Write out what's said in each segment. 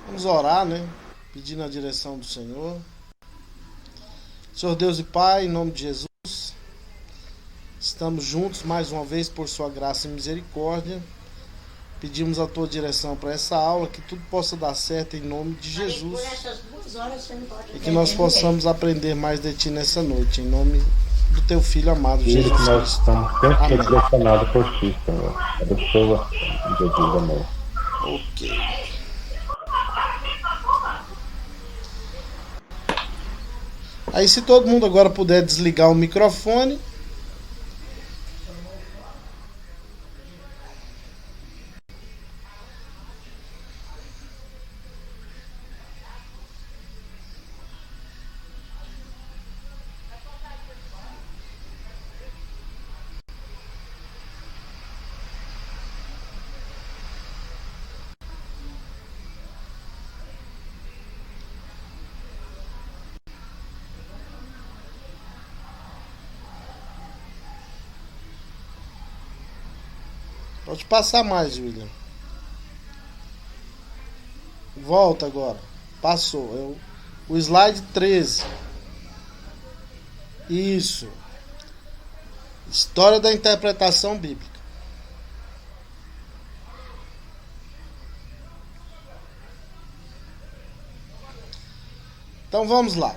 Vamos orar, né? Pedindo a direção do Senhor. Senhor Deus e Pai, em nome de Jesus, estamos juntos mais uma vez por Sua graça e misericórdia. Pedimos a Tua direção para essa aula, que tudo possa dar certo em nome de Jesus. E que nós possamos aprender mais de Ti nessa noite, em nome do Teu Filho amado, Jesus Cristo. Nós Cristo. estamos sempre Amém. direcionados por Ti, Senhor. Abençoa Jesus, amém. Ok. Aí, se todo mundo agora puder desligar o microfone. Pode passar mais, William. Volta agora. Passou. O slide 13. Isso. História da interpretação bíblica. Então vamos lá.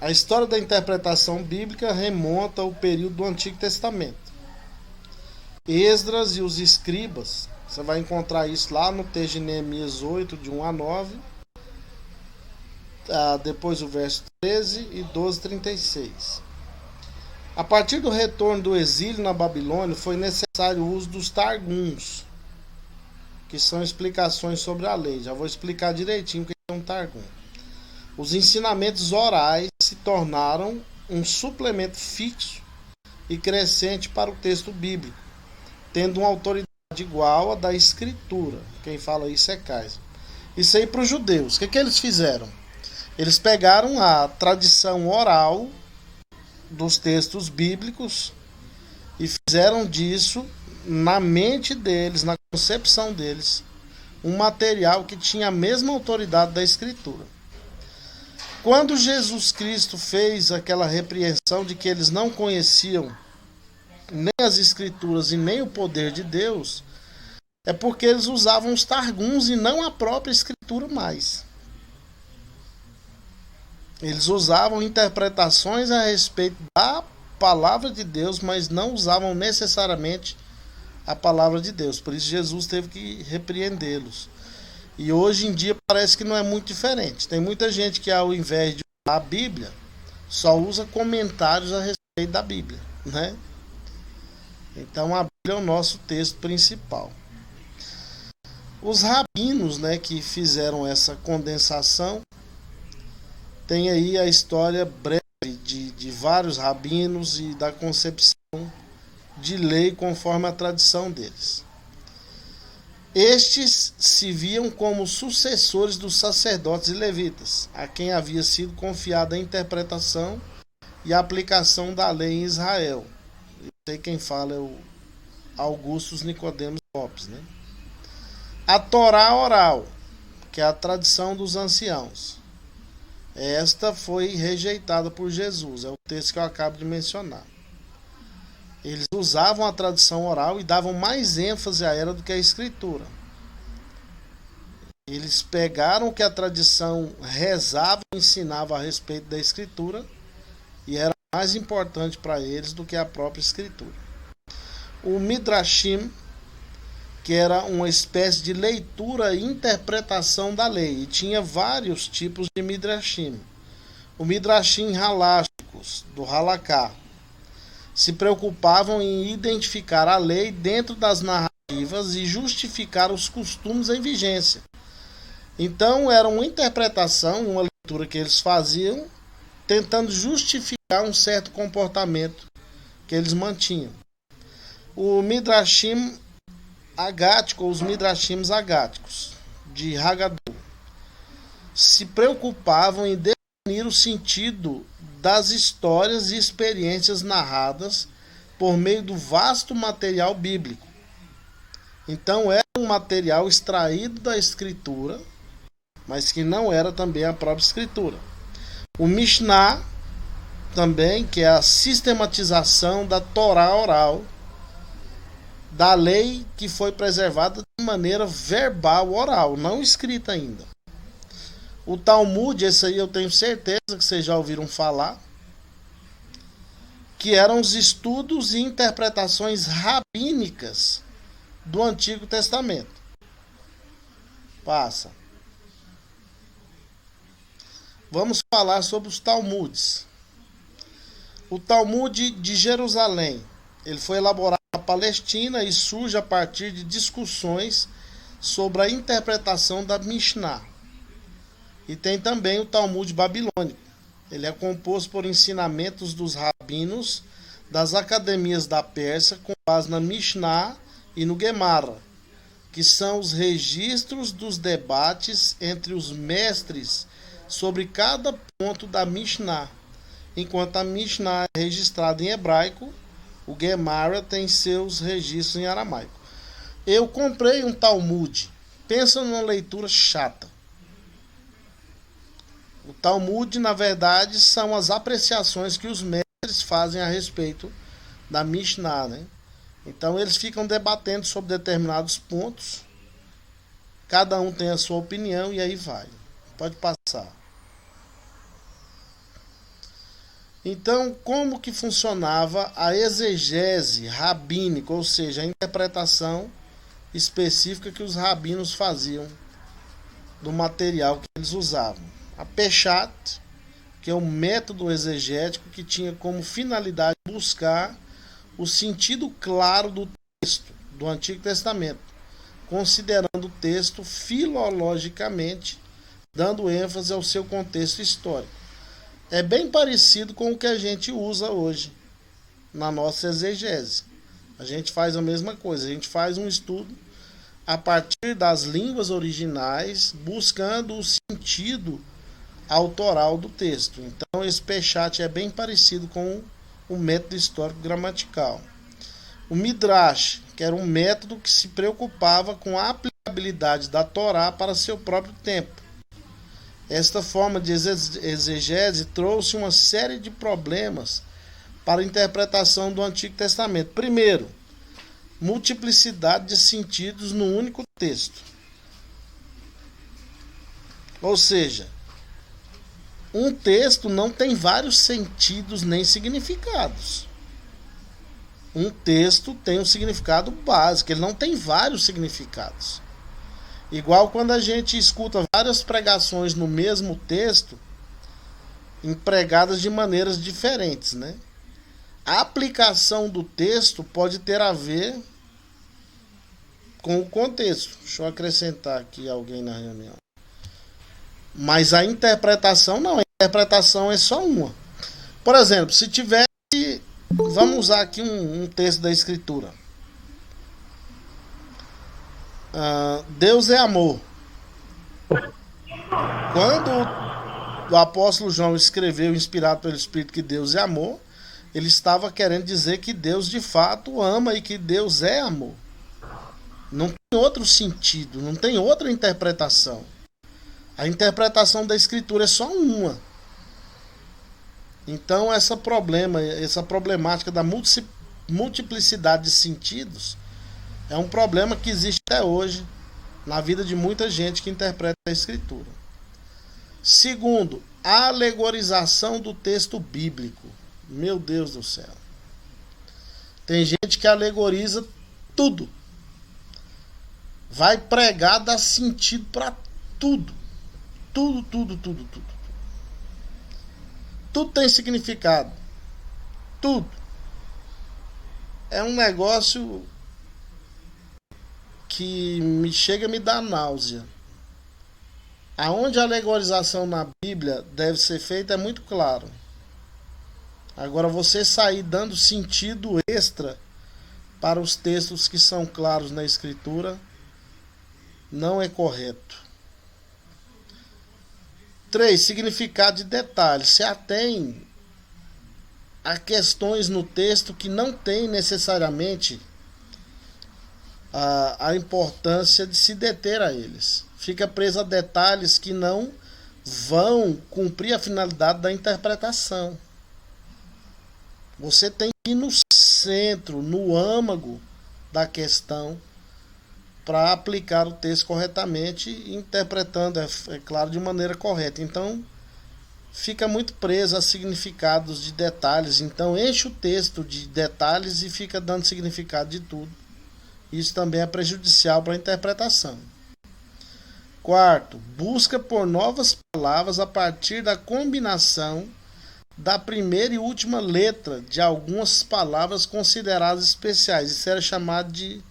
A história da interpretação bíblica remonta ao período do Antigo Testamento. Esdras e os escribas, você vai encontrar isso lá no texto de Neemias 8, de 1 a 9. Depois o verso 13 e 12, 36. A partir do retorno do exílio na Babilônia, foi necessário o uso dos targums, que são explicações sobre a lei. Já vou explicar direitinho o que é um targum. Os ensinamentos orais se tornaram um suplemento fixo e crescente para o texto bíblico, tendo uma autoridade igual à da escritura. Quem fala isso é Kaiser. Isso aí para os judeus. O que eles fizeram? Eles pegaram a tradição oral dos textos bíblicos e fizeram disso, na mente deles, na concepção deles, um material que tinha a mesma autoridade da escritura. Quando Jesus Cristo fez aquela repreensão de que eles não conheciam nem as escrituras e nem o poder de Deus, é porque eles usavam os targums e não a própria escritura mais. Eles usavam interpretações a respeito da palavra de Deus, mas não usavam necessariamente a palavra de Deus. Por isso Jesus teve que repreendê-los. E hoje em dia parece que não é muito diferente. Tem muita gente que, ao invés de usar a Bíblia, só usa comentários a respeito da Bíblia, né? Então a Bíblia é o nosso texto principal. Os rabinos, né, que fizeram essa condensação, tem aí a história breve de vários rabinos e da concepção de lei conforme a tradição deles. Estes se viam como sucessores dos sacerdotes e levitas, a quem havia sido confiada a interpretação e a aplicação da lei em Israel. Eu sei quem fala é o Augustus Nicodemos Lopes, né? A Torá oral, que é a tradição dos anciãos. Esta foi rejeitada por Jesus, é o texto que eu acabo de mencionar. Eles usavam a tradição oral e davam mais ênfase a ela do que a escritura. Eles pegaram o que a tradição rezava e ensinava a respeito da escritura e era mais importante para eles do que a própria escritura. O Midrashim, que era uma espécie de leitura e interpretação da lei, e tinha vários tipos de Midrashim. O Midrashim halásticos, do Halaká, se preocupavam em identificar a lei dentro das narrativas e justificar os costumes em vigência. Então era uma interpretação, uma leitura que eles faziam, tentando justificar um certo comportamento que eles mantinham. O Midrashim agático, ou os Midrashims agáticos, de Haggadah, se preocupavam em definir o sentido das histórias e experiências narradas por meio do vasto material bíblico. Então era um material extraído da escritura mas que não era também a própria escritura. O Mishnah também, que é a sistematização da Torá oral, da lei que foi preservada de maneira verbal, oral, não escrita ainda. O Talmud, esse aí eu tenho certeza que vocês já ouviram falar, que eram os estudos e interpretações rabínicas do Antigo Testamento. Passa. Vamos falar sobre os Talmudes. O Talmud de Jerusalém, ele foi elaborado na Palestina e surge a partir de discussões sobre a interpretação da Mishnah. E tem também o Talmud babilônico. Ele é composto por ensinamentos dos rabinos das academias da Pérsia com base na Mishnah e no Gemara, que são os registros dos debates entre os mestres sobre cada ponto da Mishnah. Enquanto a Mishnah é registrada em hebraico, o Gemara tem seus registros em aramaico. Eu comprei um Talmud. Pensa numa leitura chata. O Talmud, na verdade, são as apreciações que os mestres fazem a respeito da Mishnah, né? Então eles ficam debatendo sobre determinados pontos. Cada um tem a sua opinião e aí vai. Pode passar. Então, como que funcionava a exegese rabínica, ou seja, a interpretação específica que os rabinos faziam do material que eles usavam? A Peshat, que é um método exegético que tinha como finalidade buscar o sentido claro do texto do Antigo Testamento, considerando o texto filologicamente, dando ênfase ao seu contexto histórico. É bem parecido com o que a gente usa hoje na nossa exegese. A gente faz a mesma coisa, a gente faz um estudo a partir das línguas originais, buscando o sentido autoral do texto. Então esse Peshat é bem parecido com o método histórico gramatical. O Midrash, que era um método que se preocupava com a aplicabilidade da Torá para seu próprio tempo. Esta forma de exegese trouxe uma série de problemas para a interpretação do Antigo Testamento. Primeiro, multiplicidade de sentidos no único texto. Ou seja, um texto não tem vários sentidos nem significados. Um texto tem um significado básico, ele não tem vários significados. Igual quando a gente escuta várias pregações no mesmo texto, empregadas de maneiras diferentes, né? A aplicação do texto pode ter a ver com o contexto. Deixa eu acrescentar aqui alguém na reunião. Mas a interpretação não, a interpretação é só uma. Por exemplo, se tivesse, vamos usar aqui um texto da Escritura. Deus é amor. Quando o apóstolo João escreveu, inspirado pelo Espírito, que Deus é amor, ele estava querendo dizer que Deus de fato ama e que Deus é amor. Não tem outro sentido, não tem outra interpretação. A interpretação da Escritura é só uma. Então essa problemática da multiplicidade de sentidos é um problema que existe até hoje na vida de muita gente que interpreta a Escritura. Segundo, a alegorização do texto bíblico. Meu Deus do céu. Tem gente que alegoriza tudo. Vai pregar, dá sentido para tudo. Tudo. Tudo tem significado. Tudo. É um negócio que chega a me dar náusea. Aonde a alegorização na Bíblia deve ser feita é muito claro. Agora, você sair dando sentido extra para os textos que são claros na Escritura não é correto. 3. Significado de detalhe. Se atém a questões no texto que não tem necessariamente a importância de se deter a eles. Fica preso a detalhes que não vão cumprir a finalidade da interpretação. Você tem que ir no centro, no âmago da questão, para aplicar o texto corretamente, interpretando, é claro, de maneira correta. Então, fica muito preso a significados de detalhes. Então, enche o texto de detalhes e fica dando significado de tudo. Isso também é prejudicial para a interpretação. Quarto, busca por novas palavras a partir da combinação da primeira e última letra de algumas palavras consideradas especiais. Isso era chamado de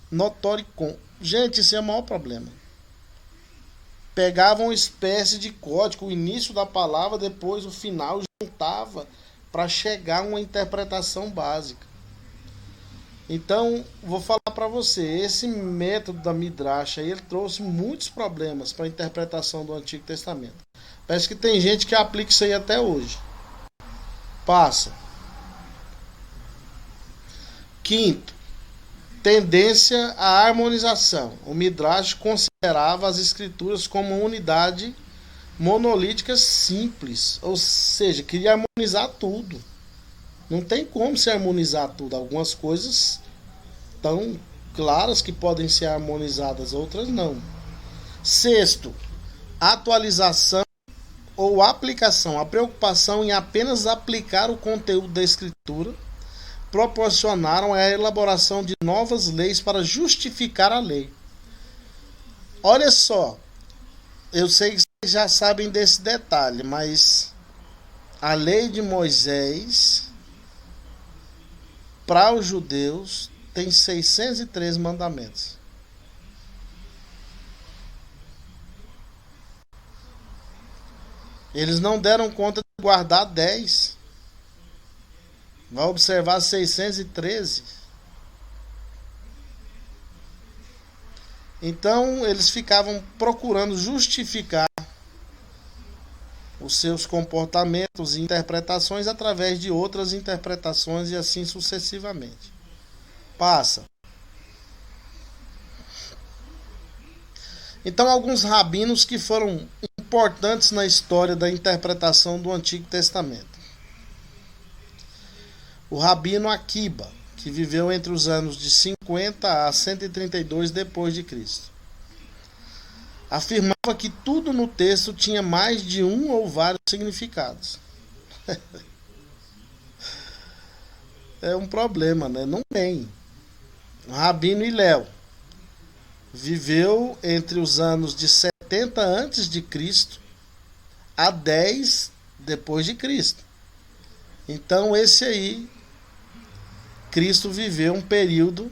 notoricon. Gente, isso é o maior problema. Pegava uma espécie de código, o início da palavra, depois o final, juntava para chegar a uma interpretação básica. Então, vou falar para você, esse método da Midrash aí, ele trouxe muitos problemas para a interpretação do Antigo Testamento. Parece que tem gente que aplica isso aí até hoje. Passa. Quinto, tendência à harmonização. O Midrash considerava as escrituras como uma unidade monolítica simples, ou seja, queria harmonizar tudo. Não tem como se harmonizar tudo. Algumas coisas tão claras que podem ser harmonizadas, outras não. Sexto, atualização ou aplicação. A preocupação em apenas aplicar o conteúdo da escritura proporcionaram a elaboração de novas leis para justificar a lei. Olha só, eu sei que vocês já sabem desse detalhe, mas a lei de Moisés, para os judeus, tem 613 mandamentos. Eles não deram conta de guardar 10. Vai observar 613. Então, eles ficavam procurando justificar os seus comportamentos e interpretações através de outras interpretações e assim sucessivamente. Passa. Então, alguns rabinos que foram importantes na história da interpretação do Antigo Testamento. O rabino Akiba, que viveu entre os anos de 50 a 132 depois de Cristo, afirmava que tudo no texto tinha mais de um ou vários significados. É um problema, né? Não tem. O rabino Hillel viveu entre os anos de 70 antes de Cristo a 10 depois de Cristo. Então esse aí, Cristo viveu um período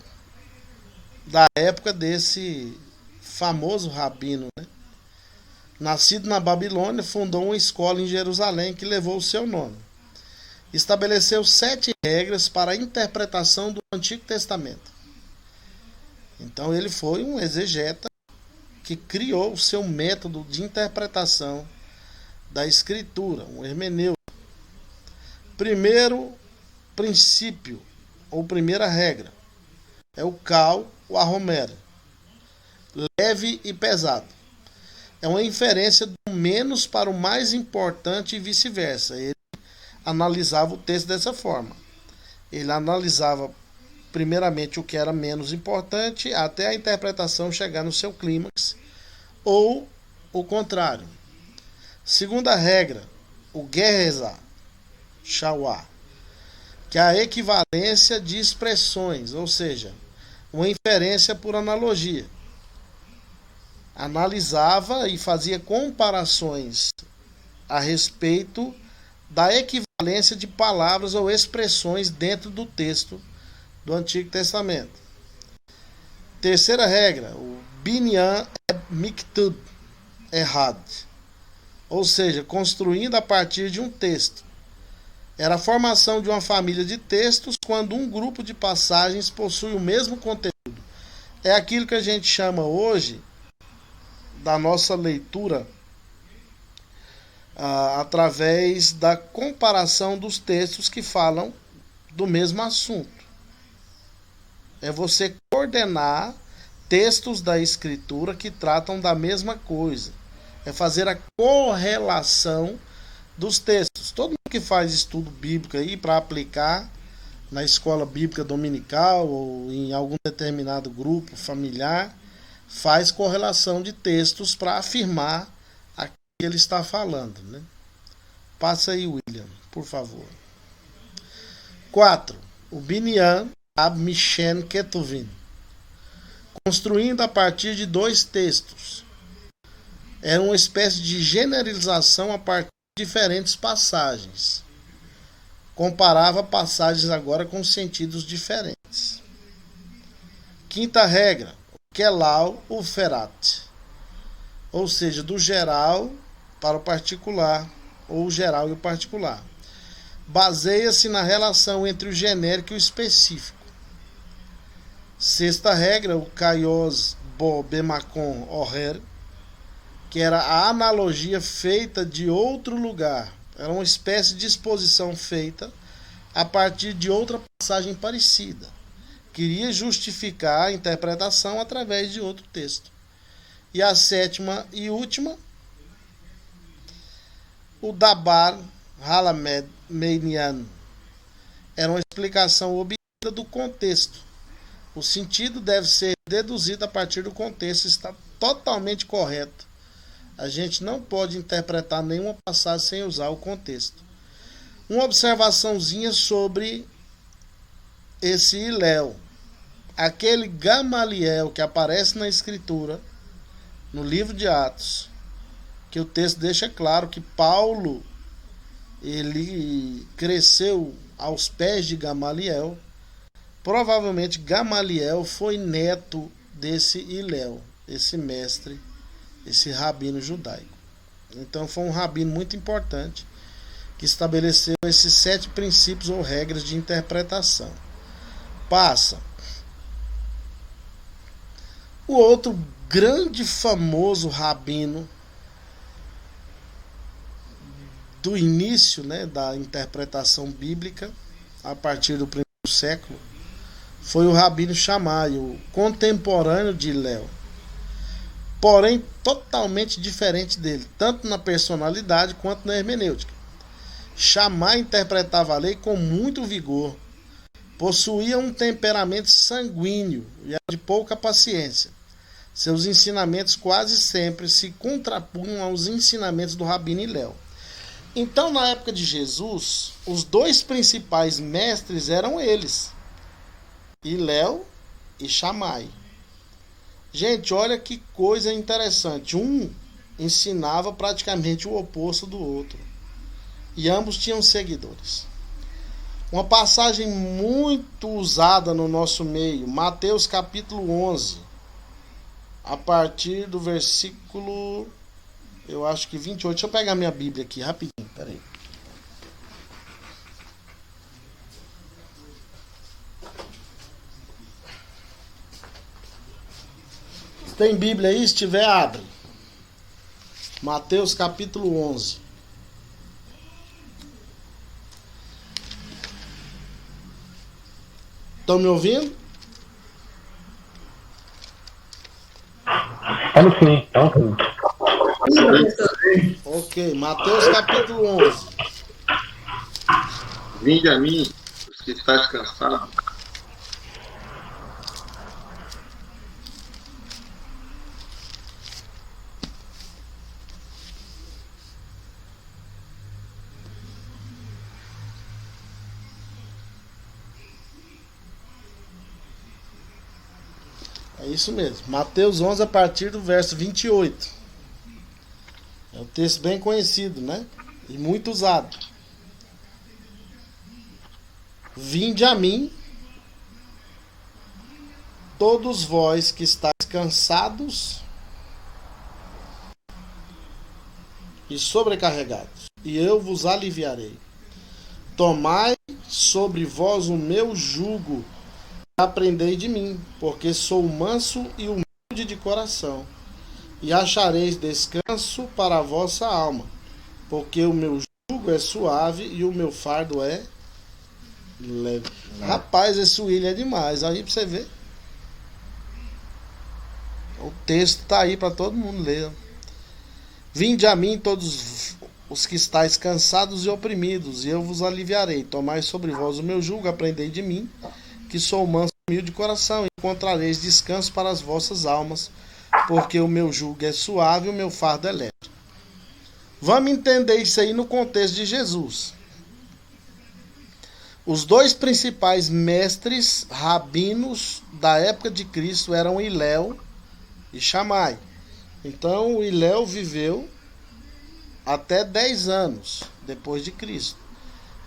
da época desse famoso rabino, né? Nascido na Babilônia, fundou uma escola em Jerusalém que levou o seu nome. Estabeleceu 7 regras para a interpretação do Antigo Testamento. Então ele foi um exegeta que criou o seu método de interpretação da escritura, um hermeneuta. Primeiro princípio, ou primeira regra, é o cal, o arromero, leve e pesado. É uma inferência do menos para o mais importante e vice-versa. Ele analisava o texto dessa forma. Ele analisava primeiramente o que era menos importante até a interpretação chegar no seu clímax, ou o contrário. Segunda regra, o Gerezá, Shawá, que é a equivalência de expressões, ou seja, uma inferência por analogia. Analisava e fazia comparações a respeito da equivalência de palavras ou expressões dentro do texto do Antigo Testamento. Terceira regra, o Binyan Miktub Errad, ou seja, construindo a partir de um texto. Era a formação de uma família de textos quando um grupo de passagens possui o mesmo conteúdo. É aquilo que a gente chama hoje da nossa leitura através da comparação dos textos que falam do mesmo assunto. é você coordenar textos da Escritura que tratam da mesma coisa. É fazer a correlação dos textos. Todo mundo que faz estudo bíblico aí para aplicar na escola bíblica dominical ou em algum determinado grupo familiar, faz correlação de textos para afirmar aquilo que ele está falando, né? Passa aí, William, por favor. 4. O Binyan Ab Mishen Ketuvin. Construindo a partir de dois textos. Era uma espécie de generalização a partir de diferentes passagens. Comparava passagens agora com sentidos diferentes. Quinta regra, Kelal Uferat. Ou seja, do geral para o particular, ou o geral e o particular. Baseia-se na relação entre o genérico e o específico. Sexta regra, o Kaios Bo Bemakon Oher, que era a analogia feita de outro lugar. Era uma espécie de exposição feita a partir de outra passagem parecida. Queria justificar a interpretação através de outro texto. E a sétima e última, o Dabar Halamed Meinian. Era uma explicação obtida do contexto. O sentido deve ser deduzido a partir do contexto. Está totalmente correto. A gente não pode interpretar nenhuma passagem sem usar o contexto. Uma observaçãozinha sobre esse Hillel. Aquele Gamaliel que aparece na Escritura, no livro de Atos, que o texto deixa claro que Paulo, ele cresceu aos pés de Gamaliel. Provavelmente Gamaliel foi neto desse Hillel, esse mestre, esse rabino judaico. Então foi um rabino muito importante que estabeleceu esses 7 princípios ou regras de interpretação. Passa. O outro grande famoso rabino do início, né, da interpretação bíblica, a partir do primeiro século, foi o rabino Shammai, o contemporâneo de Hillel. Porém, totalmente diferente dele, tanto na personalidade quanto na hermenêutica. Shammai interpretava a lei com muito vigor, possuía um temperamento sanguíneo e era de pouca paciência. Seus ensinamentos quase sempre se contrapunham aos ensinamentos do rabino Hillel. Então, na época de Jesus, os dois principais mestres eram eles, Hillel e Shammai. Gente, olha que coisa interessante. Um ensinava praticamente o oposto do outro. E ambos tinham seguidores. Uma passagem muito usada no nosso meio, Mateus capítulo 11, a partir do versículo, eu acho que 28. Deixa eu pegar minha Bíblia aqui rapidinho, peraí. Tem Bíblia aí? Se tiver, abre. Mateus capítulo 11. Estão me ouvindo? Estamos sim, estamos sim. Ok, Mateus capítulo 11. Vinde a mim, os que estáis cansados. É isso mesmo. Mateus 11 a partir do verso 28. É um texto bem conhecido, né? E muito usado. Vinde a mim, todos vós que estáis cansados e sobrecarregados, e eu vos aliviarei. Tomai sobre vós o meu jugo, aprendei de mim, porque sou manso e humilde de coração, e achareis descanso para a vossa alma, porque o meu jugo é suave e o meu fardo é Leve. Rapaz, esse William é demais. Aí pra você ver. O texto tá aí para todo mundo ler. Vinde a mim todos os que estáis cansados e oprimidos, e eu vos aliviarei. Tomai sobre vós o meu jugo, aprendei de mim, que sou manso e humilde de coração, e encontrareis descanso para as vossas almas, porque o meu jugo é suave e o meu fardo é leve. Vamos entender isso aí no contexto de Jesus. Os dois principais mestres rabinos da época de Cristo eram Hilel e Shammai. Então, o Hilel viveu até 10 anos depois de Cristo.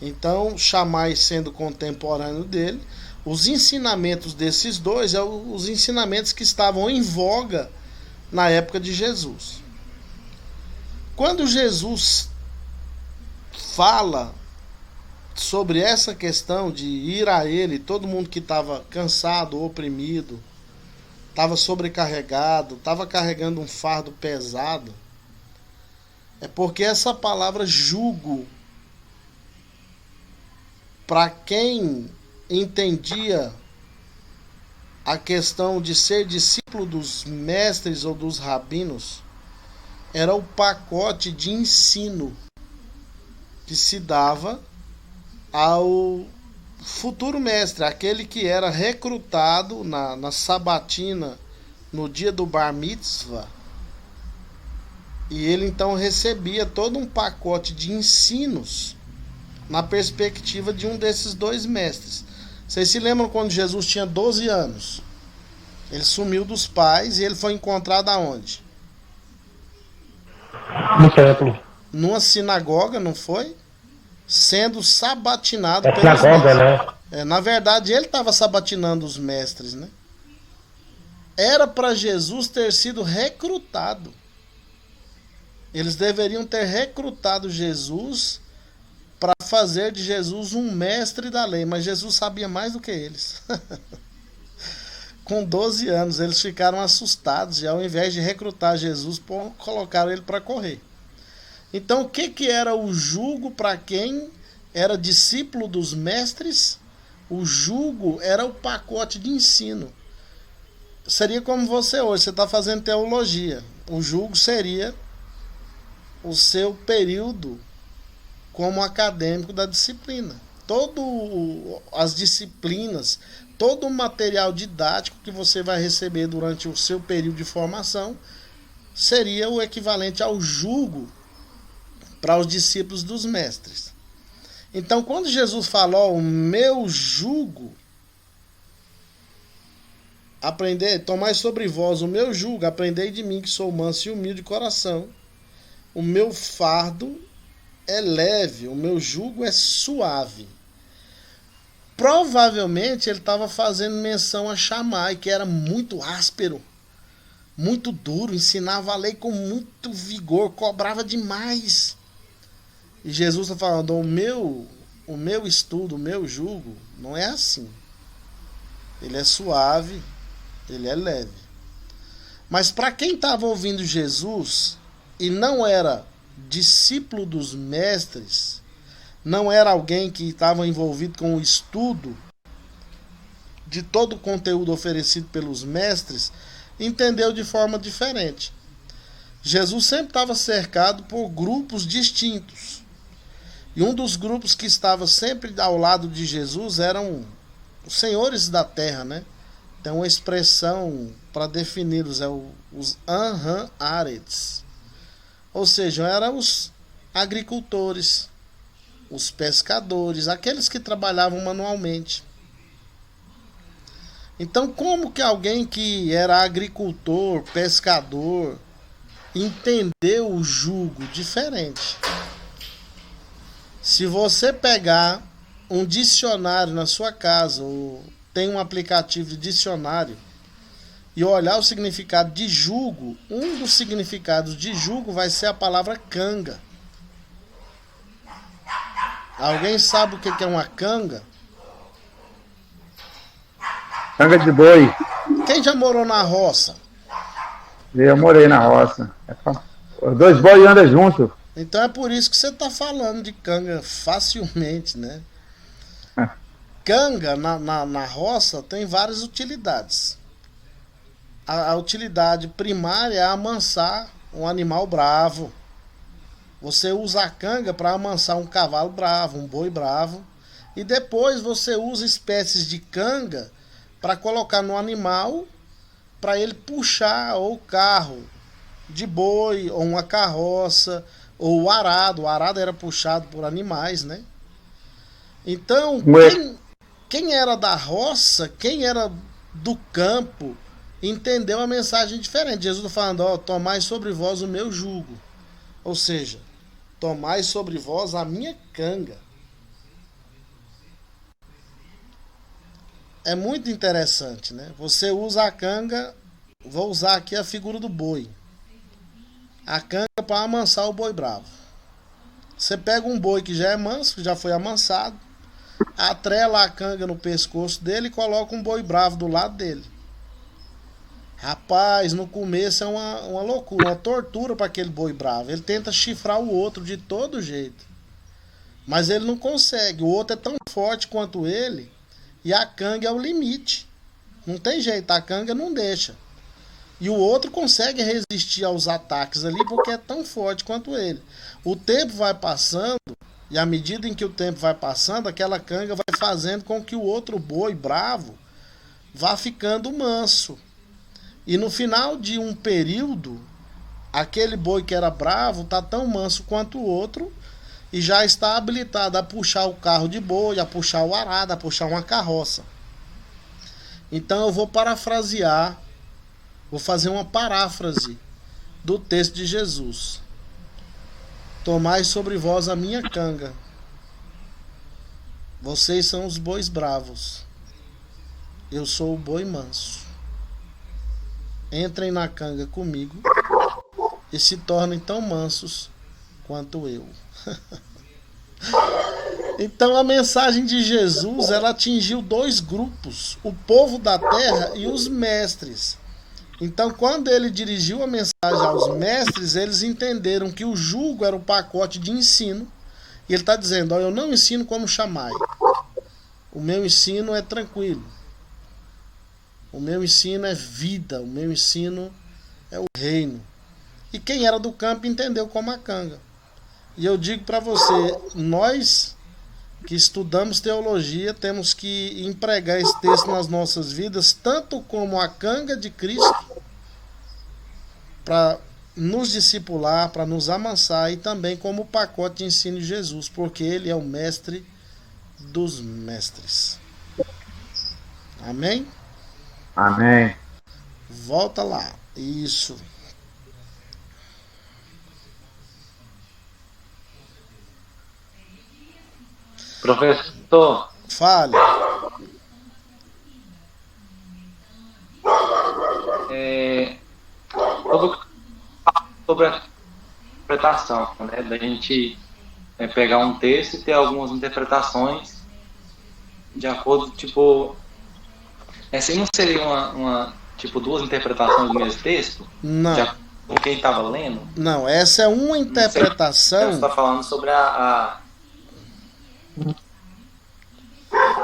Então, Shammai sendo contemporâneo dele, os ensinamentos desses dois são os ensinamentos que estavam em voga na época de Jesus. Quando Jesus fala sobre essa questão de ir a ele, todo mundo que estava cansado, oprimido, estava sobrecarregado, estava carregando um fardo pesado, é porque essa palavra jugo, para quem entendia a questão de ser discípulo dos mestres ou dos rabinos, era o pacote de ensino que se dava ao futuro mestre, aquele que era recrutado na sabatina, no dia do bar mitzvah, e ele então recebia todo um pacote de ensinos na perspectiva de um desses dois mestres. Vocês se lembram quando Jesus tinha 12 anos? Ele sumiu dos pais e ele foi encontrado aonde? No templo. Numa sinagoga, não foi? Sendo sabatinado É pelos sinagoga, mestres. né? Na verdade, ele estava sabatinando os mestres, né? Era para Jesus ter sido recrutado. Eles deveriam ter recrutado Jesus para fazer de Jesus um mestre da lei, mas Jesus sabia mais do que eles. Com 12 anos, eles ficaram assustados e ao invés de recrutar Jesus, colocaram ele para correr. Então, o que era o jugo para quem era discípulo dos mestres? O jugo era o pacote de ensino. Seria como você hoje, você está fazendo teologia. O jugo seria o seu período como acadêmico da disciplina. Todas as disciplinas, todo o material didático que você vai receber durante o seu período de formação seria o equivalente ao jugo para os discípulos dos mestres. Então, quando Jesus falou, o meu jugo, tomai sobre vós o meu jugo, aprendei de mim que sou manso e humilde de coração. O meu fardo é leve, o meu jugo é suave. Provavelmente ele estava fazendo menção a Shammai, que era muito áspero, muito duro, ensinava a lei com muito vigor, cobrava demais. E Jesus está falando, o meu estudo, o meu jugo, não é assim. Ele é suave, ele é leve. Mas para quem estava ouvindo Jesus e não era discípulo dos mestres, não era alguém que estava envolvido com o estudo de todo o conteúdo oferecido pelos mestres, entendeu de forma diferente. Jesus sempre estava cercado por grupos distintos. E um dos grupos que estava sempre ao lado de Jesus eram os senhores da terra, né? Tem uma expressão para defini-los, os Anhan-Arets. Ou seja, eram os agricultores, os pescadores, aqueles que trabalhavam manualmente. Então, como que alguém que era agricultor, pescador, entendeu o jugo diferente? Se você pegar um dicionário na sua casa, ou tem um aplicativo de dicionário, e olhar o significado de jugo, um dos significados de jugo vai ser a palavra canga. Alguém sabe o que é uma canga? Canga de boi. Quem já morou na roça? Eu morei na roça. Os dois bois andam juntos. Então é por isso que você está falando de canga facilmente, né? canga na roça tem várias utilidades. A utilidade primária é amansar um animal bravo. Você usa a canga para amansar um cavalo bravo, um boi bravo. E depois você usa espécies de canga para colocar no animal, para ele puxar ou o carro de boi, ou uma carroça, ou o arado. O arado era puxado por animais, né? Então, quem era da roça, quem era do campo, entendeu a mensagem diferente. Jesus está falando, ó, tomai sobre vós o meu jugo. Ou seja, tomai sobre vós a minha canga. É muito interessante, né? Você usa a canga, vou usar aqui a figura do boi. A canga para amansar o boi bravo. Você pega um boi que já é manso, que já foi amansado, atrela a canga no pescoço dele e coloca um boi bravo do lado dele. Rapaz, no começo é uma loucura, uma tortura para aquele boi bravo. Ele tenta chifrar o outro de todo jeito, mas ele não consegue. O outro é tão forte quanto ele e a canga é o limite. Não tem jeito, a canga não deixa. E o outro consegue resistir aos ataques ali porque é tão forte quanto ele. O tempo vai passando e à medida em que o tempo vai passando, aquela canga vai fazendo com que o outro boi bravo vá ficando manso. E no final de um período, aquele boi que era bravo está tão manso quanto o outro e já está habilitado a puxar o carro de boi, a puxar o arado, a puxar uma carroça. Então eu vou parafrasear, vou fazer uma paráfrase do texto de Jesus. Tomai sobre vós a minha canga. Vocês são os bois bravos. Eu sou o boi manso. Entrem na canga comigo e se tornem tão mansos quanto eu. Então a mensagem de Jesus, ela atingiu dois grupos, o povo da terra e os mestres. Então quando ele dirigiu a mensagem aos mestres, eles entenderam que o jugo era o pacote de ensino. E ele está dizendo, ó, eu não ensino como chamai. O meu ensino é tranquilo. O meu ensino é vida, o meu ensino é o reino. E quem era do campo entendeu como a canga. E eu digo para você, nós que estudamos teologia temos que empregar esse texto nas nossas vidas, tanto como a canga de Cristo, para nos discipular, para nos amansar, e também como o pacote de ensino de Jesus, porque ele é o mestre dos mestres. Amém? Amém. Volta lá. Isso. Professor, Fale. sobre a interpretação, né? Da gente pegar um texto e ter algumas interpretações de acordo, tipo, assim não seria tipo duas interpretações do mesmo texto? Não. De acordo com quem estava lendo? Não, essa é uma interpretação. Você está falando sobre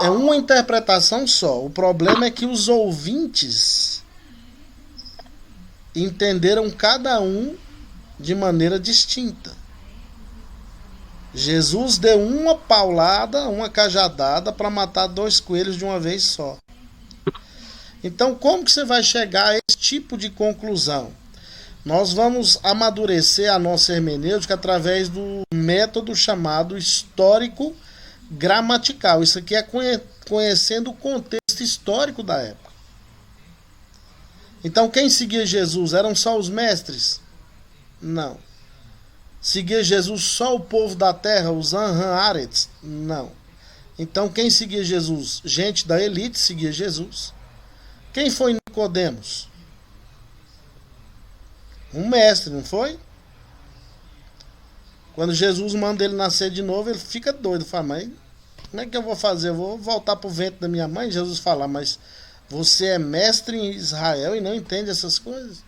É uma interpretação só. O problema é que os ouvintes entenderam cada um de maneira distinta. Jesus deu uma paulada, uma cajadada para matar 2 coelhos de uma vez só. Então, como que você vai chegar a esse tipo de conclusão? Nós vamos amadurecer a nossa hermenêutica através do método chamado histórico gramatical. Isso aqui é conhecendo o contexto histórico da época. Então, quem seguia Jesus eram só os mestres? Não. Seguia Jesus só o povo da terra, os Anhan-Arets? Não. Então, quem seguia Jesus? Gente da elite seguia Jesus. Quem foi Nicodemos? Um mestre, não foi? Quando Jesus manda ele nascer de novo, ele fica doido. Fala, mas como é que eu vou fazer? Eu vou voltar para o ventre da minha mãe? Jesus fala, mas você é mestre em Israel e não entende essas coisas?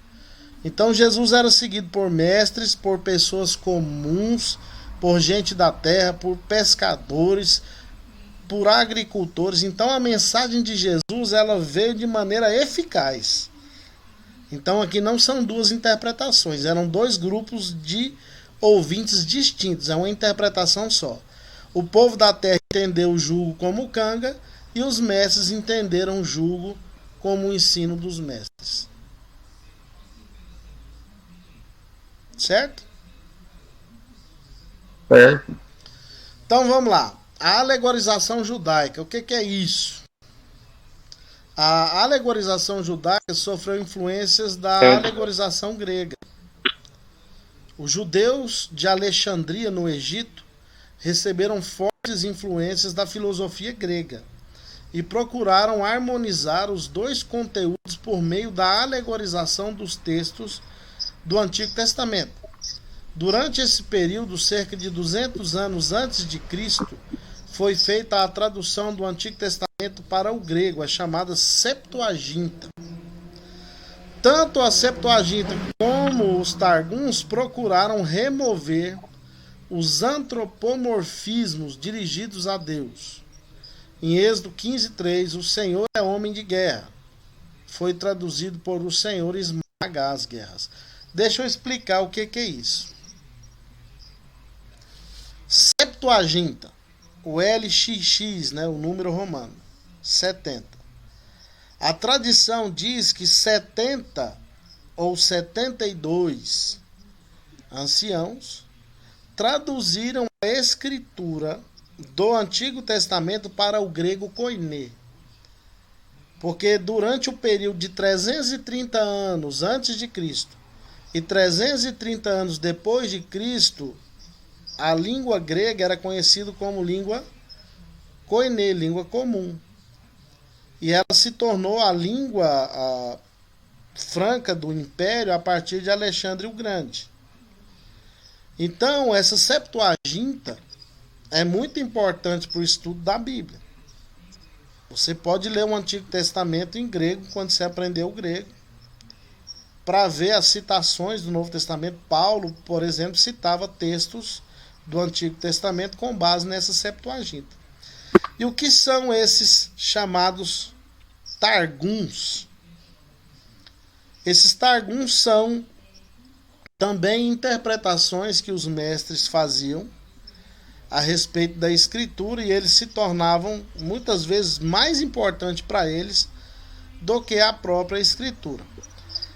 Então Jesus era seguido por mestres, por pessoas comuns, por gente da terra, por pescadores, por agricultores. Então a mensagem de Jesus ela veio de maneira eficaz. Então aqui não são duas interpretações, eram dois grupos de ouvintes distintos, é uma interpretação só. O povo da terra entendeu o jugo como canga e os mestres entenderam o jugo como o ensino dos mestres. Certo? Certo. Então vamos lá. A alegorização judaica, o que é isso? A alegorização judaica sofreu influências da alegorização grega. Os judeus de Alexandria, no Egito, receberam fortes influências da filosofia grega e procuraram harmonizar os dois conteúdos por meio da alegorização dos textos do Antigo Testamento. Durante esse período, cerca de 200 anos antes de Cristo, foi feita a tradução do Antigo Testamento para o grego, a chamada Septuaginta. Tanto a Septuaginta como os Targums procuraram remover os antropomorfismos dirigidos a Deus. Em Êxodo 15:3, o Senhor é homem de guerra. Foi traduzido por o Senhor esmaga as guerras. Deixa eu explicar o que é isso. Septuaginta, o LXX, né, o número romano, 70. A tradição diz que 70 ou 72 anciãos traduziram a escritura do Antigo Testamento para o grego koiné. Porque durante o período de 330 anos antes de Cristo e 330 anos depois de Cristo, a língua grega era conhecida como língua koiné, língua comum. E ela se tornou a língua franca do Império a partir de Alexandre o Grande. Então, essa Septuaginta é muito importante para o estudo da Bíblia. Você pode ler o Antigo Testamento em grego quando você aprender o grego, para ver as citações do Novo Testamento. Paulo, por exemplo, citava textos do Antigo Testamento com base nessa Septuaginta. E o que são esses chamados Targums? Esses Targums são também interpretações que os mestres faziam a respeito da Escritura, e eles se tornavam muitas vezes mais importantes para eles do que a própria Escritura.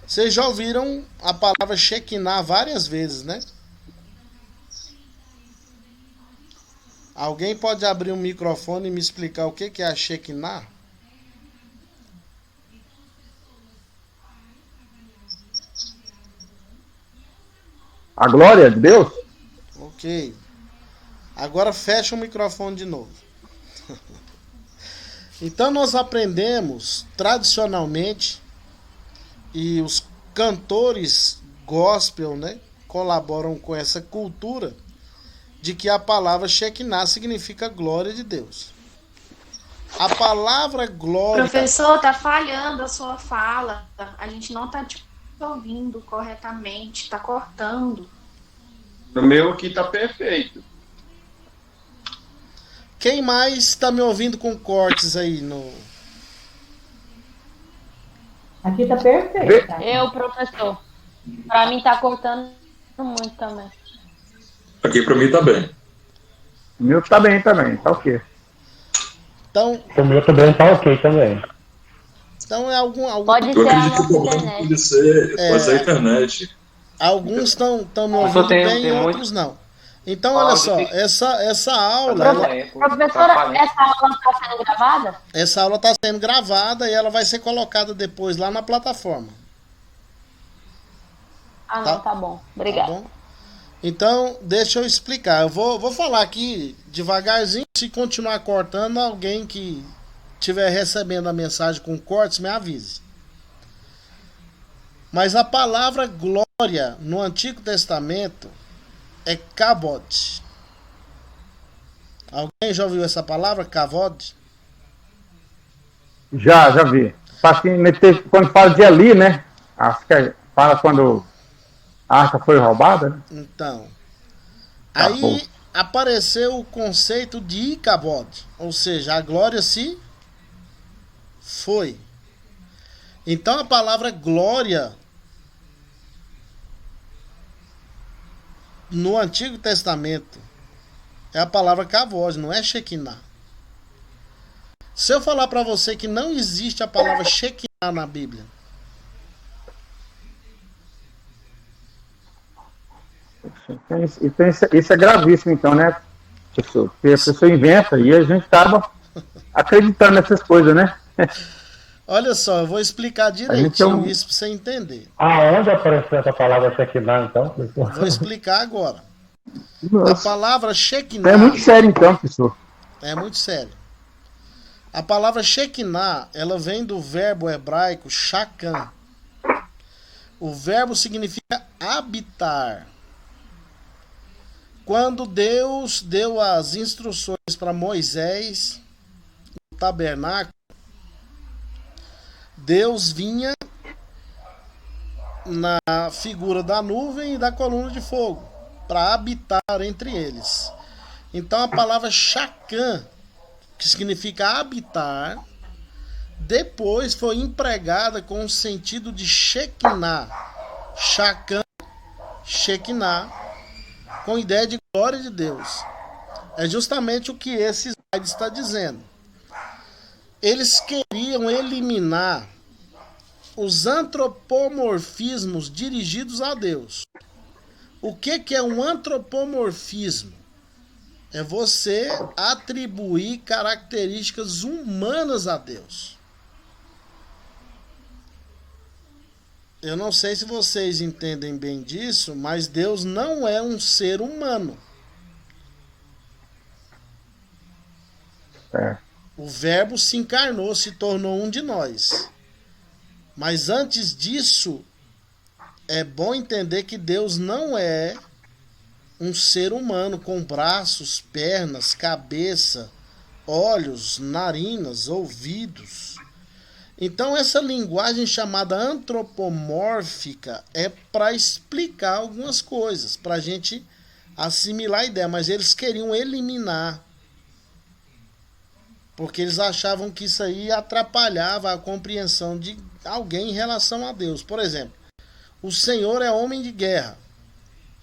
Vocês já ouviram a palavra Shekinah várias vezes, né? Alguém pode abrir um microfone e me explicar o que é a Shekinah? A glória de Deus? Ok. Agora fecha o microfone de novo. Então nós aprendemos tradicionalmente, e os cantores gospel, né, colaboram com essa cultura, de que a palavra Shekinah significa glória de Deus. A palavra glória... Professor, tá falhando a sua fala. A gente não tá te ouvindo corretamente, tá cortando. No meu aqui tá perfeito. Quem mais está me ouvindo com cortes aí no... Aqui tá perfeito. Tá? Eu, professor. Pra mim tá cortando muito também. Aqui pra mim tá bem. O meu tá bem também, tá ok. Então, O meu também tá ok também. então é algum Pode Eu ser a acredito que o nossa problema internet. pode ser a internet. alguns estão me ouvindo tem bem e muito- outros não. Então, olha só, essa aula, Professora, essa aula está sendo gravada? essa aula está sendo gravada e ela vai ser colocada depois lá na plataforma. Ah, Tá. não, tá bom. Tá Obrigada. bom? Então, deixa eu explicar. Eu vou falar aqui devagarzinho. Se continuar cortando, alguém que estiver recebendo a mensagem com cortes, me avise. Mas a palavra glória no Antigo Testamento é kavod. Alguém já ouviu essa palavra, kavod? Já vi. Quando fala de ali, né? Acho que fala quando a arca foi roubada, né? Então, Tá bom. apareceu o conceito de Icabod, ou seja, a glória se foi. Então a palavra glória no Antigo Testamento é a palavra Kavod, não é Shekinah. Se eu falar para você que não existe a palavra Shekinah na Bíblia, Isso é gravíssimo, então, né, professor? Porque a pessoa inventa e a gente acaba acreditando nessas coisas, né? olha só, eu vou explicar direitinho isso para você entender. Aonde apareceu essa palavra Shekinah, então, professor? Vou explicar agora. Nossa. A palavra Shekinah É muito sério, então, professor. é muito sério. A palavra Shekinah, ela vem do verbo hebraico shakan. O verbo significa habitar. Quando Deus deu as instruções para Moisés no tabernáculo, Deus vinha na figura da nuvem e da coluna de fogo para habitar entre eles. Então a palavra shakan, que significa habitar, depois foi empregada com o sentido de Shekinah. Shakan, Shekinah, com ideia de glória de Deus. É justamente o que esse slide está dizendo. Eles queriam eliminar os antropomorfismos dirigidos a Deus. O que é um antropomorfismo? É você atribuir características humanas a Deus. Eu não sei se vocês entendem bem disso, mas Deus não é um ser humano. O Verbo se encarnou, se tornou um de nós. Mas antes disso, é bom entender que Deus não é um ser humano com braços, pernas, cabeça, olhos, narinas, ouvidos. Então essa linguagem chamada antropomórfica é para explicar algumas coisas, para a gente assimilar a ideia, mas eles queriam eliminar, porque eles achavam que isso aí atrapalhava a compreensão de alguém em relação a Deus. Por exemplo, o Senhor é homem de guerra.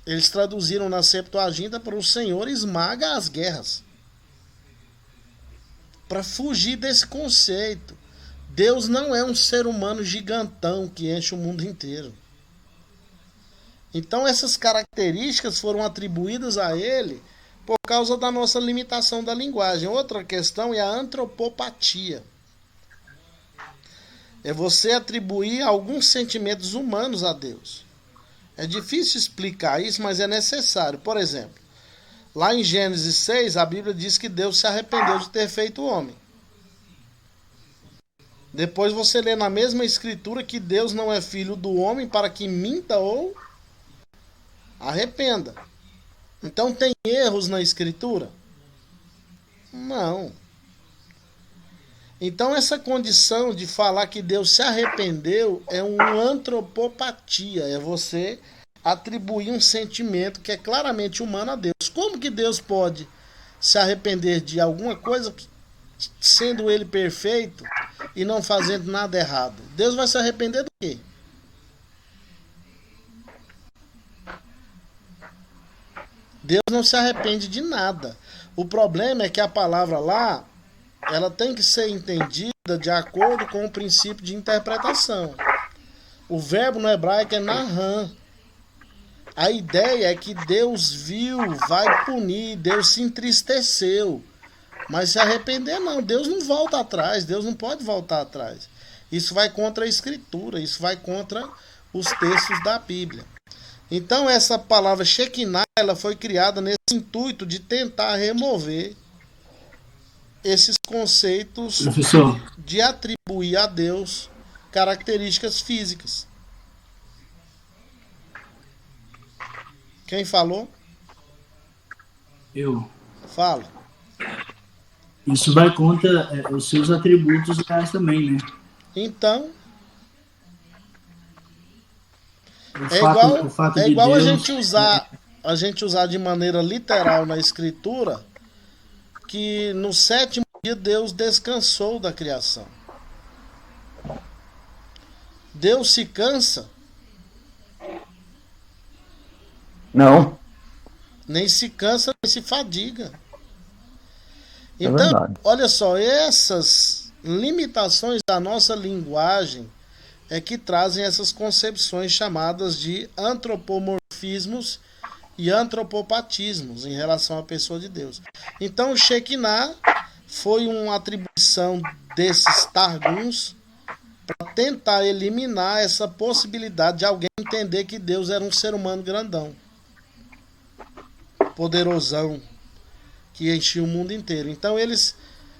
Eles traduziram na Septuaginta para o Senhor esmaga as guerras. Para fugir desse conceito. Deus não é um ser humano gigantão que enche o mundo inteiro. Então essas características foram atribuídas a ele por causa da nossa limitação da linguagem. Outra questão é a antropopatia. É você atribuir alguns sentimentos humanos a Deus. É difícil explicar isso, mas é necessário. Por exemplo, lá em Gênesis 6, a Bíblia diz que Deus se arrependeu de ter feito o homem. Depois você lê na mesma escritura que Deus não é filho do homem para que minta ou arrependa. Então tem erros na escritura? Não. Então essa condição de falar que Deus se arrependeu é uma antropopatia, é você atribuir um sentimento que é claramente humano a Deus. Como que Deus pode se arrepender de alguma coisa sendo ele perfeito e não fazendo nada errado? Deus vai se arrepender do quê? Deus não se arrepende de nada. O problema é que a palavra lá, ela tem que ser entendida de acordo com o princípio de interpretação. O verbo no hebraico é nahan. A ideia é que Deus viu, vai punir, Deus se entristeceu. Mas se arrepender não, Deus não volta atrás, Deus não pode voltar atrás. Isso vai contra a Escritura, isso vai contra os textos da Bíblia. Então essa palavra Shekinah, ela foi criada nesse intuito de tentar remover esses conceitos, professor, de atribuir a Deus características físicas. Quem falou? Eu. Fala. Isso vai contra os seus atributos reais também, né? Então, o fato é igual de Deus, a gente usar a gente usar de maneira literal na escritura que no 7º dia Deus descansou da criação. Deus se cansa? Não. Nem se cansa, nem se fadiga. É Então, verdade. olha só, essas limitações da nossa linguagem é que trazem essas concepções chamadas de antropomorfismos e antropopatismos em relação à pessoa de Deus. Então, o Shekinah foi uma atribuição desses Targuns para tentar eliminar essa possibilidade de alguém entender que Deus era um ser humano grandão, poderosão, que enchia o mundo inteiro. Então eles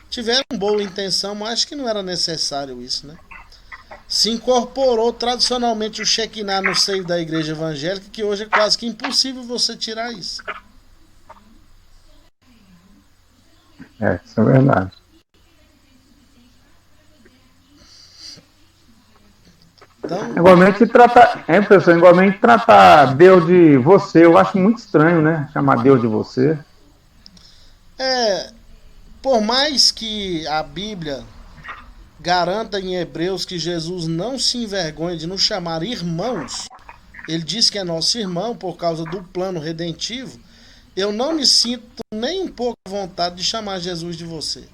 tiveram boa intenção, mas acho que não era necessário isso, né? Se incorporou tradicionalmente o Shekinah no seio da igreja evangélica, que hoje é quase que impossível você tirar isso. Isso é verdade. Então, igualmente tratar Deus de você, eu acho muito estranho, né? Chamar Deus de você. por mais que a Bíblia garanta em Hebreus que Jesus não se envergonha de nos chamar irmãos, ele diz que é nosso irmão por causa do plano redentivo, eu não me sinto nem um pouco à vontade de chamar Jesus de você.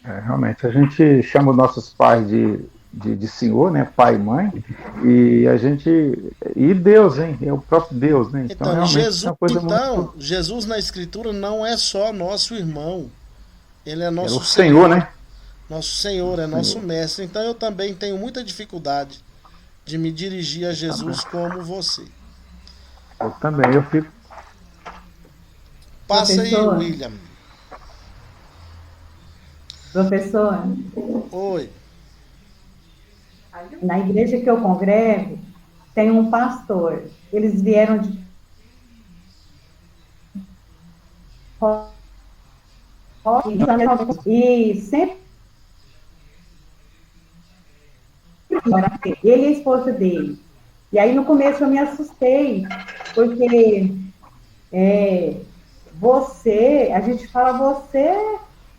Realmente, a gente chama os nossos pais de senhor, né? Pai e mãe, e Deus, hein? É o próprio Deus, né? Então, Jesus, é uma coisa muito... Jesus na Escritura não é só nosso irmão, ele é nosso o Senhor, né? Nosso Senhor, é nosso mestre. Então eu também tenho muita dificuldade de me dirigir a Jesus como você. Eu também, eu fico... Passa aí, William. Professor. Oi. Na igreja que eu congrego, tem um pastor. Eles vieram de... E sempre... Ele e a esposa dele. E aí, no começo, eu me assustei, porque a gente fala você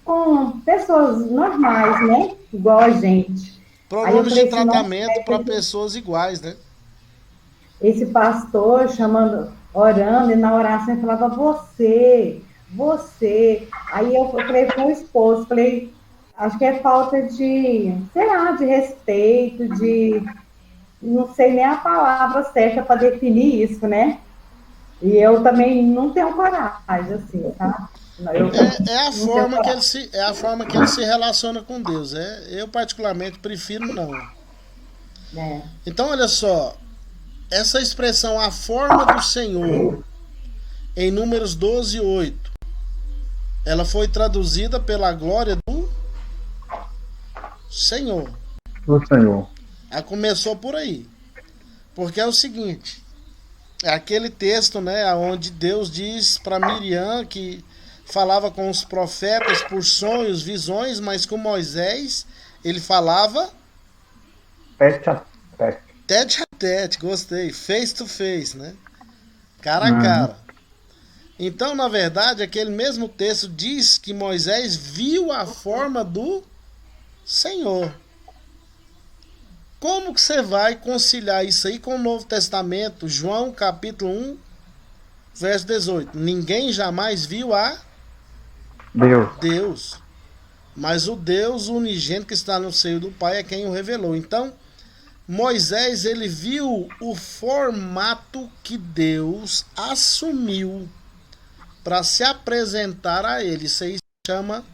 com pessoas normais, né? Igual a gente. Programas de tratamento para pessoas iguais, né? Esse pastor orando, e na oração ele falava você. Aí eu falei com o esposo, acho que é falta de, sei lá, de respeito, não sei nem a palavra certa para definir isso, né? E eu também não tenho coragem, assim, tá? É a forma que ele se relaciona com Deus. Eu particularmente prefiro não. Então, olha só, essa expressão, a forma do Senhor, em Números 12:8, ela foi traduzida pela glória do Senhor. Do Senhor. Ela começou por aí. Porque é o seguinte, é aquele texto, né, onde Deus diz para Miriam que falava com os profetas por sonhos, visões, mas com Moisés ele falava tete a tete. Tete a tete, gostei. Face to face, né? Cara a cara. Então, na verdade, aquele mesmo texto diz que Moisés viu a forma do Senhor. Como que você vai conciliar isso aí com o Novo Testamento? João capítulo 1, verso 18. Ninguém jamais viu a Deus. Mas o Deus unigênito que está no seio do Pai é quem o revelou. Então, Moisés, ele viu o formato que Deus assumiu para se apresentar a ele. Isso aí se chama,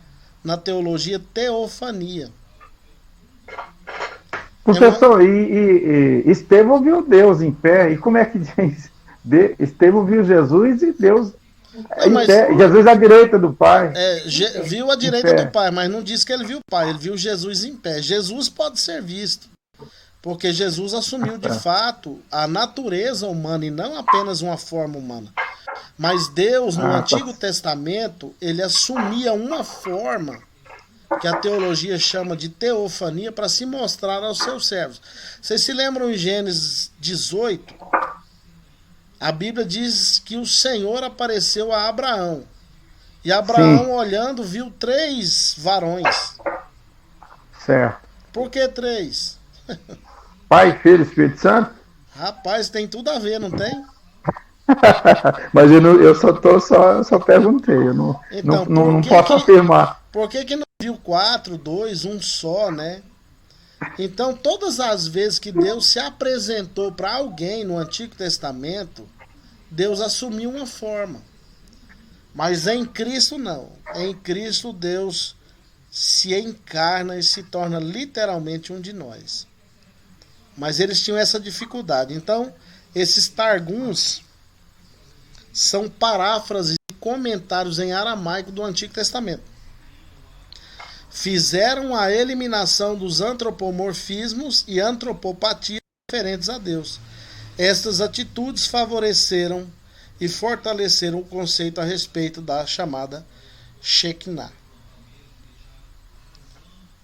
na teologia, teofania. Professor, e Estevão viu Deus em pé, e como é que diz? Estevão viu Jesus e Deus em pé, Jesus à direita do Pai. Viu a direita do Pai, mas não diz que ele viu o Pai, ele viu Jesus em pé. Jesus pode ser visto, porque Jesus assumiu de fato a natureza humana e não apenas uma forma humana. Mas Deus, no Antigo Testamento, ele assumia uma forma que a teologia chama de teofania para se mostrar aos seus servos. Vocês se lembram em Gênesis 18, A Bíblia diz que o Senhor apareceu a Abraão. E Abraão, Sim. olhando, viu 3 varões. Certo. Por que 3? Pai, Filho e Espírito Santo? Rapaz, tem tudo a ver, não tem? Mas eu só perguntei, eu não, Então, não posso afirmar. Por que não viu 4, 2, um só, né? Então, todas as vezes que Deus se apresentou para alguém no Antigo Testamento, Deus assumiu uma forma. Mas em Cristo não. Em Cristo Deus se encarna e se torna literalmente um de nós. Mas eles tinham essa dificuldade. Então, esses targuns são paráfrases e comentários em aramaico do Antigo Testamento. Fizeram a eliminação dos antropomorfismos e antropopatias referentes a Deus. Estas atitudes favoreceram e fortaleceram o conceito a respeito da chamada Shekinah.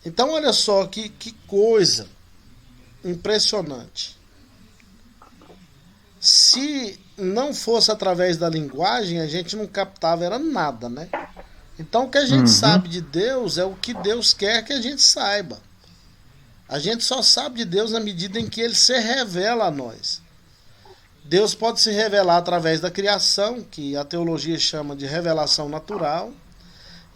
Então, olha só que coisa impressionante. Se não fosse através da linguagem, a gente não captava era nada, né? Então, o que a gente sabe de Deus é o que Deus quer que a gente saiba. A gente só sabe de Deus na medida em que Ele se revela a nós. Deus pode se revelar através da criação, que a teologia chama de revelação natural.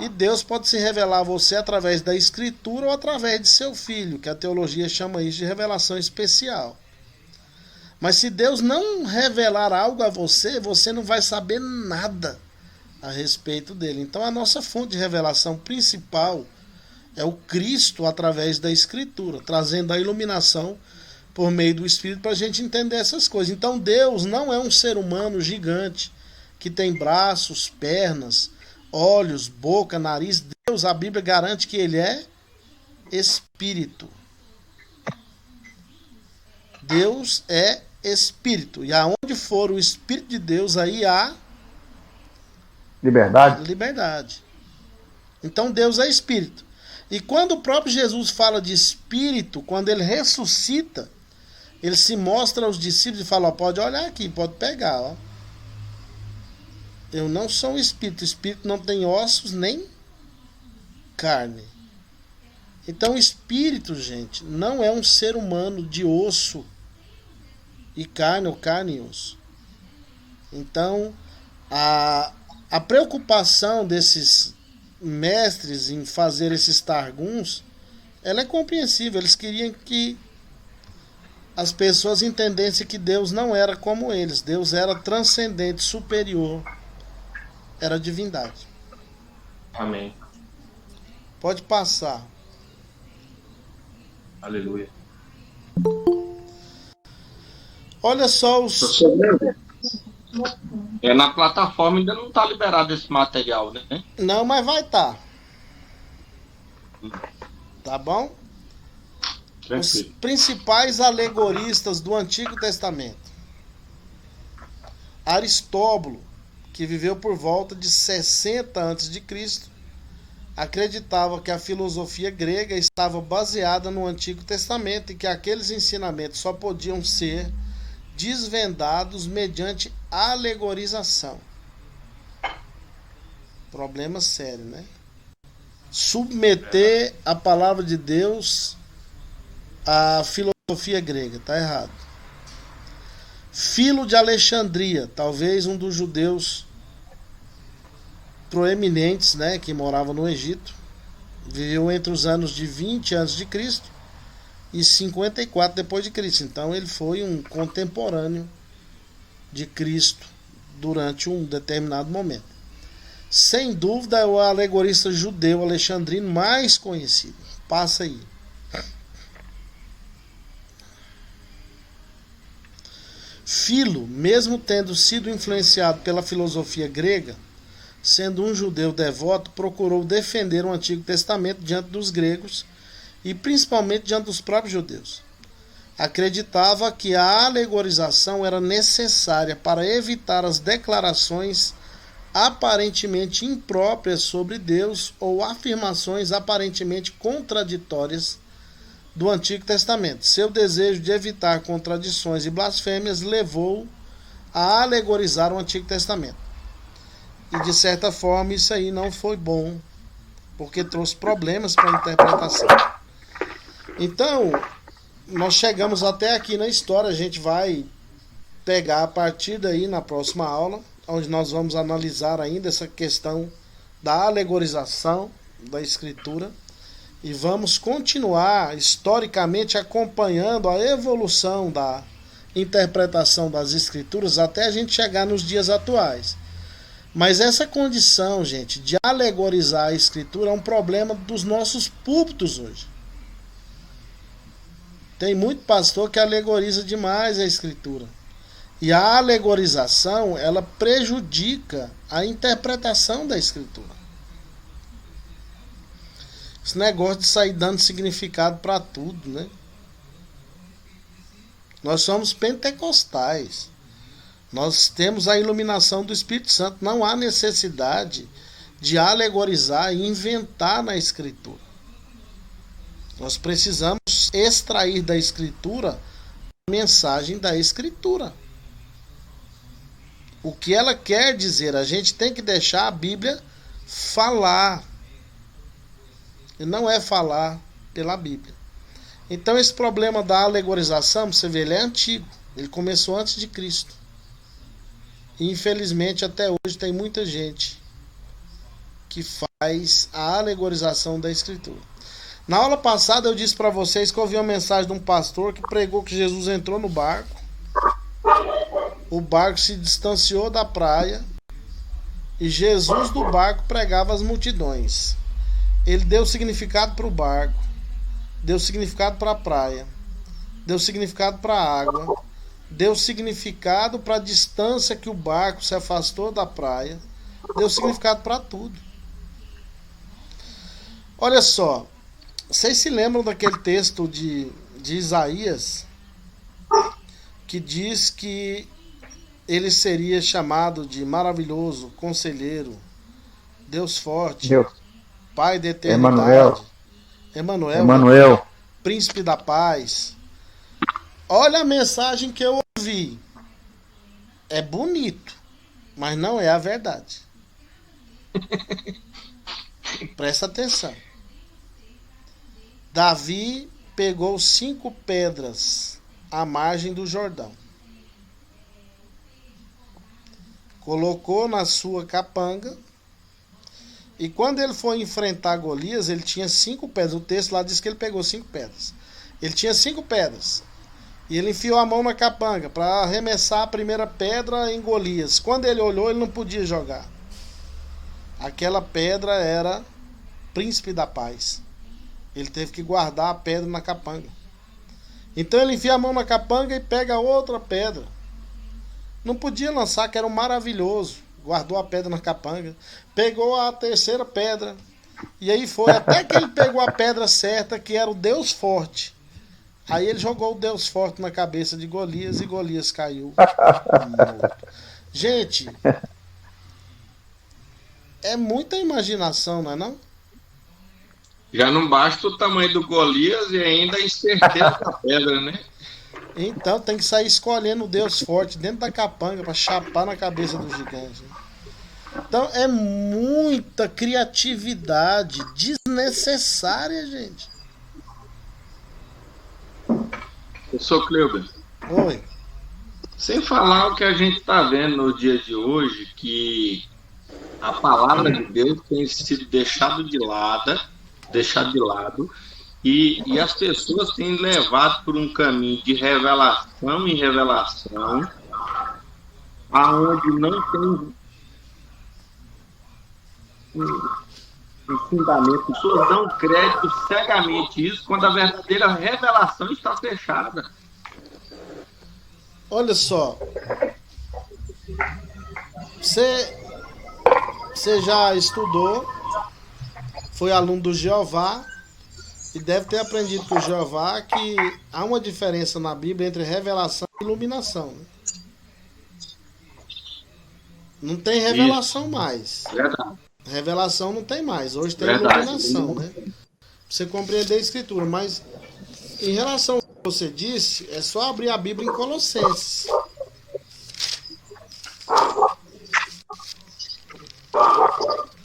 E Deus pode se revelar a você através da Escritura ou através de seu Filho, que a teologia chama isso de revelação especial. Mas se Deus não revelar algo a você, você não vai saber nada a respeito dele. Então a nossa fonte de revelação principal é o Cristo através da Escritura, trazendo a iluminação por meio do Espírito para a gente entender essas coisas. Então Deus não é um ser humano gigante que tem braços, pernas, olhos, boca, nariz. Deus, a Bíblia garante que Ele é Espírito. Deus é Espírito. E aonde for o Espírito de Deus, aí há liberdade. Então Deus é Espírito. E quando o próprio Jesus fala de Espírito, quando Ele ressuscita, Ele se mostra aos discípulos e fala, ó, pode olhar aqui, pode pegar, ó. Eu não sou um espírito. Espírito não tem ossos nem carne. Então, espírito, gente, não é um ser humano de osso e carne, ou carne e osso. Então, a preocupação desses mestres em fazer esses targuns, ela é compreensível. Eles queriam que as pessoas entendessem que Deus não era como eles. Deus era transcendente, superior. Era divindade. Amém. Pode passar. Aleluia. Olha só os... Na plataforma ainda não está liberado esse material, né? Não, mas vai estar. Tá bom? Os principais alegoristas do Antigo Testamento. Aristóbulo, que viveu por volta de 60 a.C., acreditava que a filosofia grega estava baseada no Antigo Testamento e que aqueles ensinamentos só podiam ser desvendados mediante alegorização. Problema sério, né? Submeter a palavra de Deus à filosofia grega, tá errado. Filo de Alexandria, talvez um dos judeus proeminentes, né, que morava no Egito, viveu entre os anos de 20 a.C. e 54 depois de Cristo. Então ele foi um contemporâneo de Cristo durante um determinado momento. Sem dúvida é o alegorista judeu alexandrino mais conhecido. Passa aí. Filo, mesmo tendo sido influenciado pela filosofia grega, sendo um judeu devoto, procurou defender o Antigo Testamento diante dos gregos e principalmente diante dos próprios judeus. Acreditava que a alegorização era necessária para evitar as declarações aparentemente impróprias sobre Deus ou afirmações aparentemente contraditórias do Antigo Testamento. Seu desejo de evitar contradições e blasfêmias levou a alegorizar o Antigo Testamento. E de certa forma isso aí não foi bom, porque trouxe problemas para a interpretação. Então, nós chegamos até aqui na história, a gente vai pegar a partir daí na próxima aula, onde nós vamos analisar ainda essa questão da alegorização da Escritura e vamos continuar historicamente acompanhando a evolução da interpretação das Escrituras até a gente chegar nos dias atuais. Mas essa condição, gente, de alegorizar a Escritura é um problema dos nossos púlpitos hoje. Tem muito pastor que alegoriza demais a Escritura. E a alegorização, ela prejudica a interpretação da Escritura. Esse negócio de sair dando significado para tudo, né? Nós somos pentecostais. Nós temos a iluminação do Espírito Santo. Não há necessidade de alegorizar e inventar na Escritura. Nós precisamos extrair da Escritura a mensagem da Escritura. O que ela quer dizer, a gente tem que deixar a Bíblia falar. E não é falar pela Bíblia. Então esse problema da alegorização, você vê, ele é antigo. Ele começou antes de Cristo. E infelizmente até hoje tem muita gente que faz a alegorização da Escritura. Na aula passada eu disse para vocês que eu ouvi uma mensagem de um pastor que pregou que Jesus entrou no barco. O barco se distanciou da praia e Jesus do barco pregava as multidões. Ele deu significado para o barco, deu significado para a praia, deu significado para a água, deu significado para a distância que o barco se afastou da praia, deu significado para tudo. Olha só, vocês se lembram daquele texto de Isaías que diz que ele seria chamado de maravilhoso, conselheiro, Deus forte, Deus. Pai da eternidade, Emanuel, Príncipe da paz. Olha a mensagem que eu ouvi. É bonito, mas não é a verdade. Presta atenção. Davi pegou 5 pedras à margem do Jordão. Colocou na sua capanga. E quando ele foi enfrentar Golias, ele tinha 5 pedras. O texto lá diz que ele pegou 5 pedras. Ele tinha 5 pedras. E ele enfiou a mão na capanga para arremessar a primeira pedra em Golias. Quando ele olhou, ele não podia jogar. Aquela pedra era Príncipe da paz. Ele teve que guardar a pedra na capanga. Então ele enfia a mão na capanga e pega outra pedra. Não podia lançar, que era um maravilhoso. Guardou a pedra na capanga. Pegou a terceira pedra. E aí foi até que ele pegou a pedra certa, que era o Deus forte. Aí ele jogou o Deus forte na cabeça de Golias e Golias caiu morto. Gente, é muita imaginação, não é não? Já não basta o tamanho do Golias e ainda a certeza da pedra, né? Então tem que sair escolhendo o Deus forte dentro da capanga para chapar na cabeça do gigante. Então é muita criatividade desnecessária, gente. Professor Cleuber. Oi. Sem falar o que a gente está vendo no dia de hoje, que a palavra de Deus tem sido deixada de lado, e as pessoas têm levado por um caminho de revelação em revelação, aonde não tem um fundamento. As pessoas dão crédito cegamente a isso, quando a verdadeira revelação está fechada. Olha só. Você já estudou, foi aluno do Jeová, e deve ter aprendido com o Jeová que há uma diferença na Bíblia entre revelação e iluminação. Não tem revelação Isso. mais. Verdade. Revelação não tem mais. Hoje tem Verdade. iluminação, né? Pra você compreender a Escritura. Mas em relação ao que você disse, é só abrir a Bíblia em Colossenses.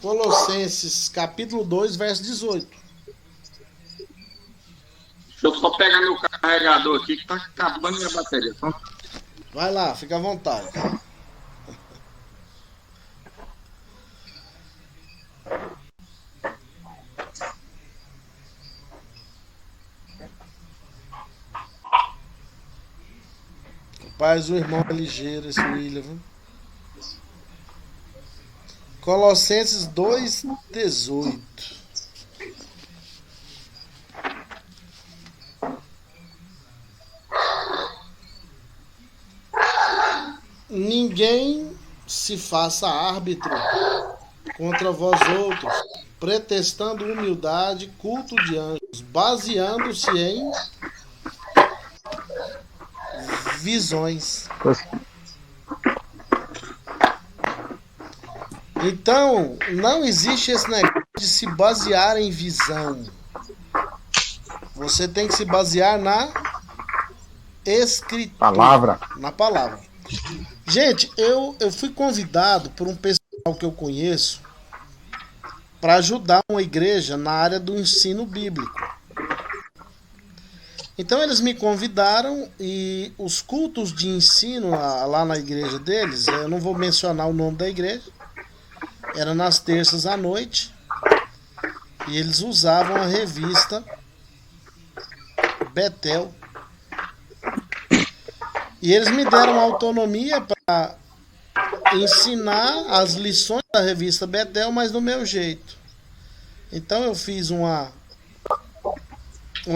Colossenses, capítulo 2, verso 18. Deixa eu só pegar meu carregador aqui que tá acabando minha bateria. Tá? Vai lá, fica à vontade. Rapaz, o irmão é ligeiro, esse William, viu? Colossenses 2, 18. Ninguém se faça árbitro contra vós outros, pretextando humildade, culto de anjos, baseando-se em visões. Então, não existe esse negócio de se basear em visão. Você tem que se basear na escritura. Palavra. Na palavra. Gente, eu fui convidado por um pessoal que eu conheço para ajudar uma igreja na área do ensino bíblico. Então eles me convidaram e os cultos de ensino lá na igreja deles, eu não vou mencionar o nome da igreja, era nas terças à noite e eles usavam a revista Betel. E eles me deram autonomia para ensinar as lições da revista Betel, mas do meu jeito. Então eu fiz uma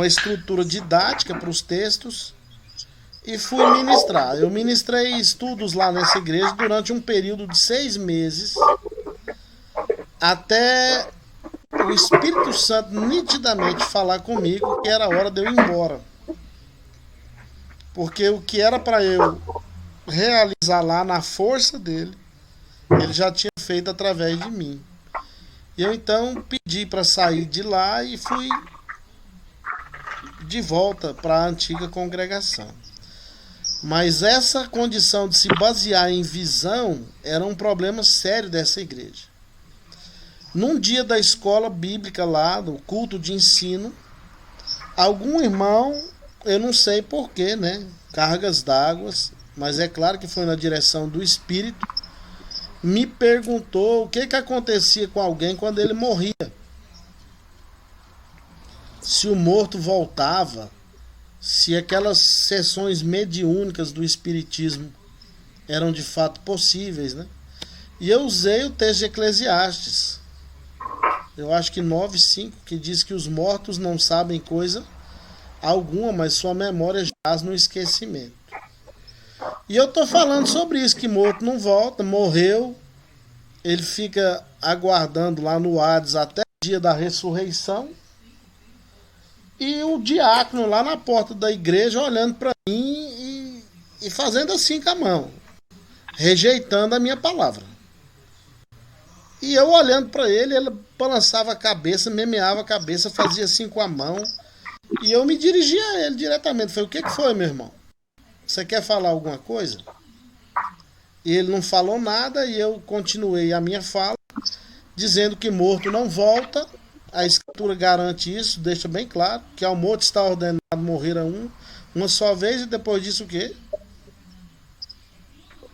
estrutura didática para os textos e fui ministrar. Eu ministrei estudos lá nessa igreja durante um período de 6 meses, até o Espírito Santo nitidamente falar comigo que era hora de eu ir embora. Porque o que era para eu realizar lá na força dele, ele já tinha feito através de mim. E eu então pedi para sair de lá e fui de volta para a antiga congregação. Mas essa condição de se basear em visão era um problema sério dessa igreja. Num dia da escola bíblica lá, do culto de ensino, algum irmão, eu não sei porquê, né? Cargas d'água, mas é claro que foi na direção do Espírito, me perguntou o que acontecia com alguém quando ele morria. Se o morto voltava, se aquelas sessões mediúnicas do Espiritismo eram de fato possíveis, né? E eu usei o texto de Eclesiastes, eu acho que 9:5, que diz que os mortos não sabem coisa alguma, mas sua memória jaz no esquecimento. E eu tô falando sobre isso, que morto não volta, morreu, ele fica aguardando lá no Hades até o dia da ressurreição, e o diácono lá na porta da igreja olhando para mim e fazendo assim com a mão, rejeitando a minha palavra. E eu olhando para ele, ele balançava a cabeça, memeava a cabeça, fazia assim com a mão. E eu me dirigia a ele diretamente. Falei, o que foi, meu irmão? Você quer falar alguma coisa? E ele não falou nada e eu continuei a minha fala, dizendo que morto não volta. A Escritura garante isso, deixa bem claro, que ao morto está ordenado morrer uma só vez e depois disso o quê?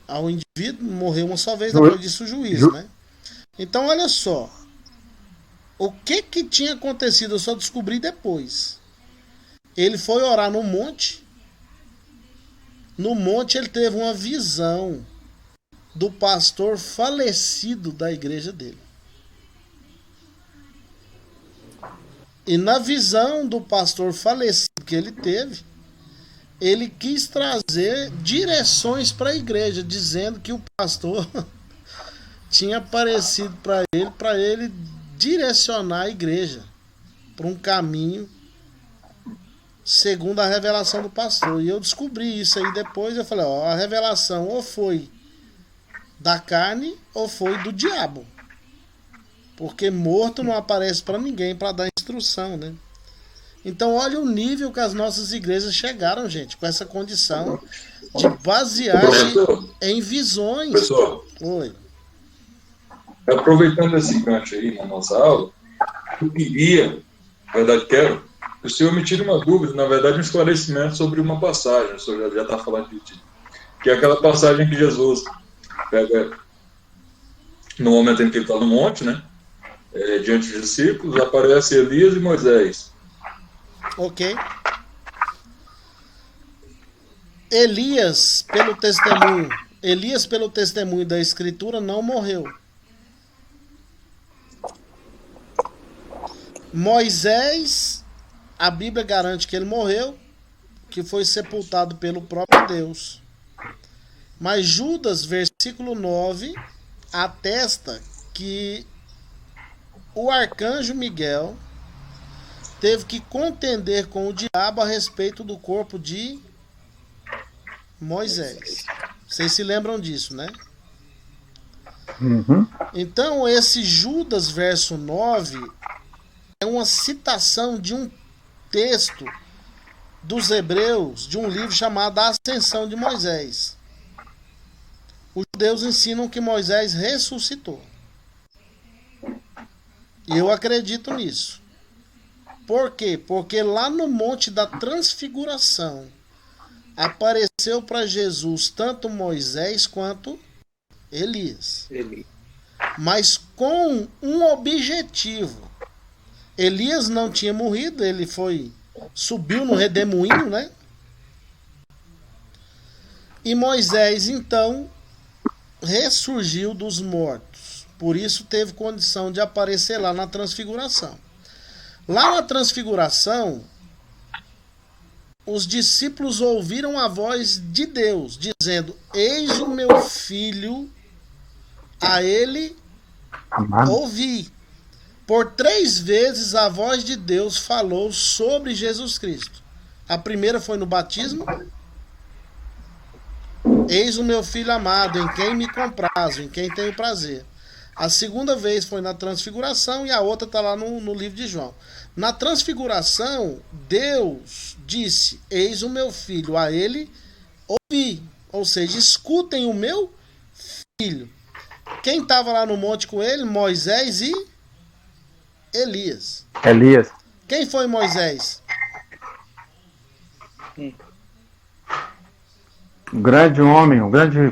Ao indivíduo morrer uma só vez, depois disso o juízo, né? Então olha só, o que tinha acontecido eu só descobri depois. Ele foi orar no monte. No monte ele teve uma visão do pastor falecido da igreja dele. E na visão do pastor falecido que ele teve, ele quis trazer direções para a igreja, dizendo que o pastor tinha aparecido para ele direcionar a igreja para um caminho segundo a revelação do pastor. E eu descobri isso aí depois. Eu falei, a revelação ou foi da carne ou foi do diabo, porque morto não aparece para ninguém para dar instrução, né? Então olha o nível que as nossas igrejas chegaram, gente, com essa condição de basear-se em visões. Pessoal, Oi. Aproveitando esse gancho aí na nossa aula, eu queria, na verdade quero, que o senhor me tire uma dúvida, na verdade um esclarecimento sobre uma passagem, o senhor já está falando de que é aquela passagem que Jesus pega no momento em que ele está no monte, né? Diante dos discípulos, aparece Elias e Moisés. Ok. Elias, pelo testemunho da Escritura, não morreu. Moisés, a Bíblia garante que ele morreu, que foi sepultado pelo próprio Deus. Mas Judas, versículo 9, atesta que o arcanjo Miguel teve que contender com o diabo a respeito do corpo de Moisés. Vocês se lembram disso, né? Uhum. Então, esse Judas, verso 9, é uma citação de um texto dos Hebreus, de um livro chamado A Ascensão de Moisés. Os judeus ensinam que Moisés ressuscitou. E eu acredito nisso. Por quê? Porque lá no Monte da Transfiguração apareceu para Jesus tanto Moisés quanto Elias. Mas com um objetivo. Elias não tinha morrido, ele subiu no redemoinho, né? E Moisés, então, ressurgiu dos mortos. Por isso teve condição de aparecer lá na Transfiguração. Lá na Transfiguração, os discípulos ouviram a voz de Deus, dizendo: eis o meu filho, a ele ouvi. Por 3 vezes a voz de Deus falou sobre Jesus Cristo. A primeira foi no batismo. Eis o meu filho amado, em quem me comprazo, em quem tenho prazer. A segunda vez foi na Transfiguração e a outra está lá no livro de João. Na Transfiguração, Deus disse: eis o meu filho, a ele ouvi. Ou seja, escutem o meu filho. Quem estava lá no monte com ele? Moisés e Elias. Quem foi Moisés? Um grande homem, um grande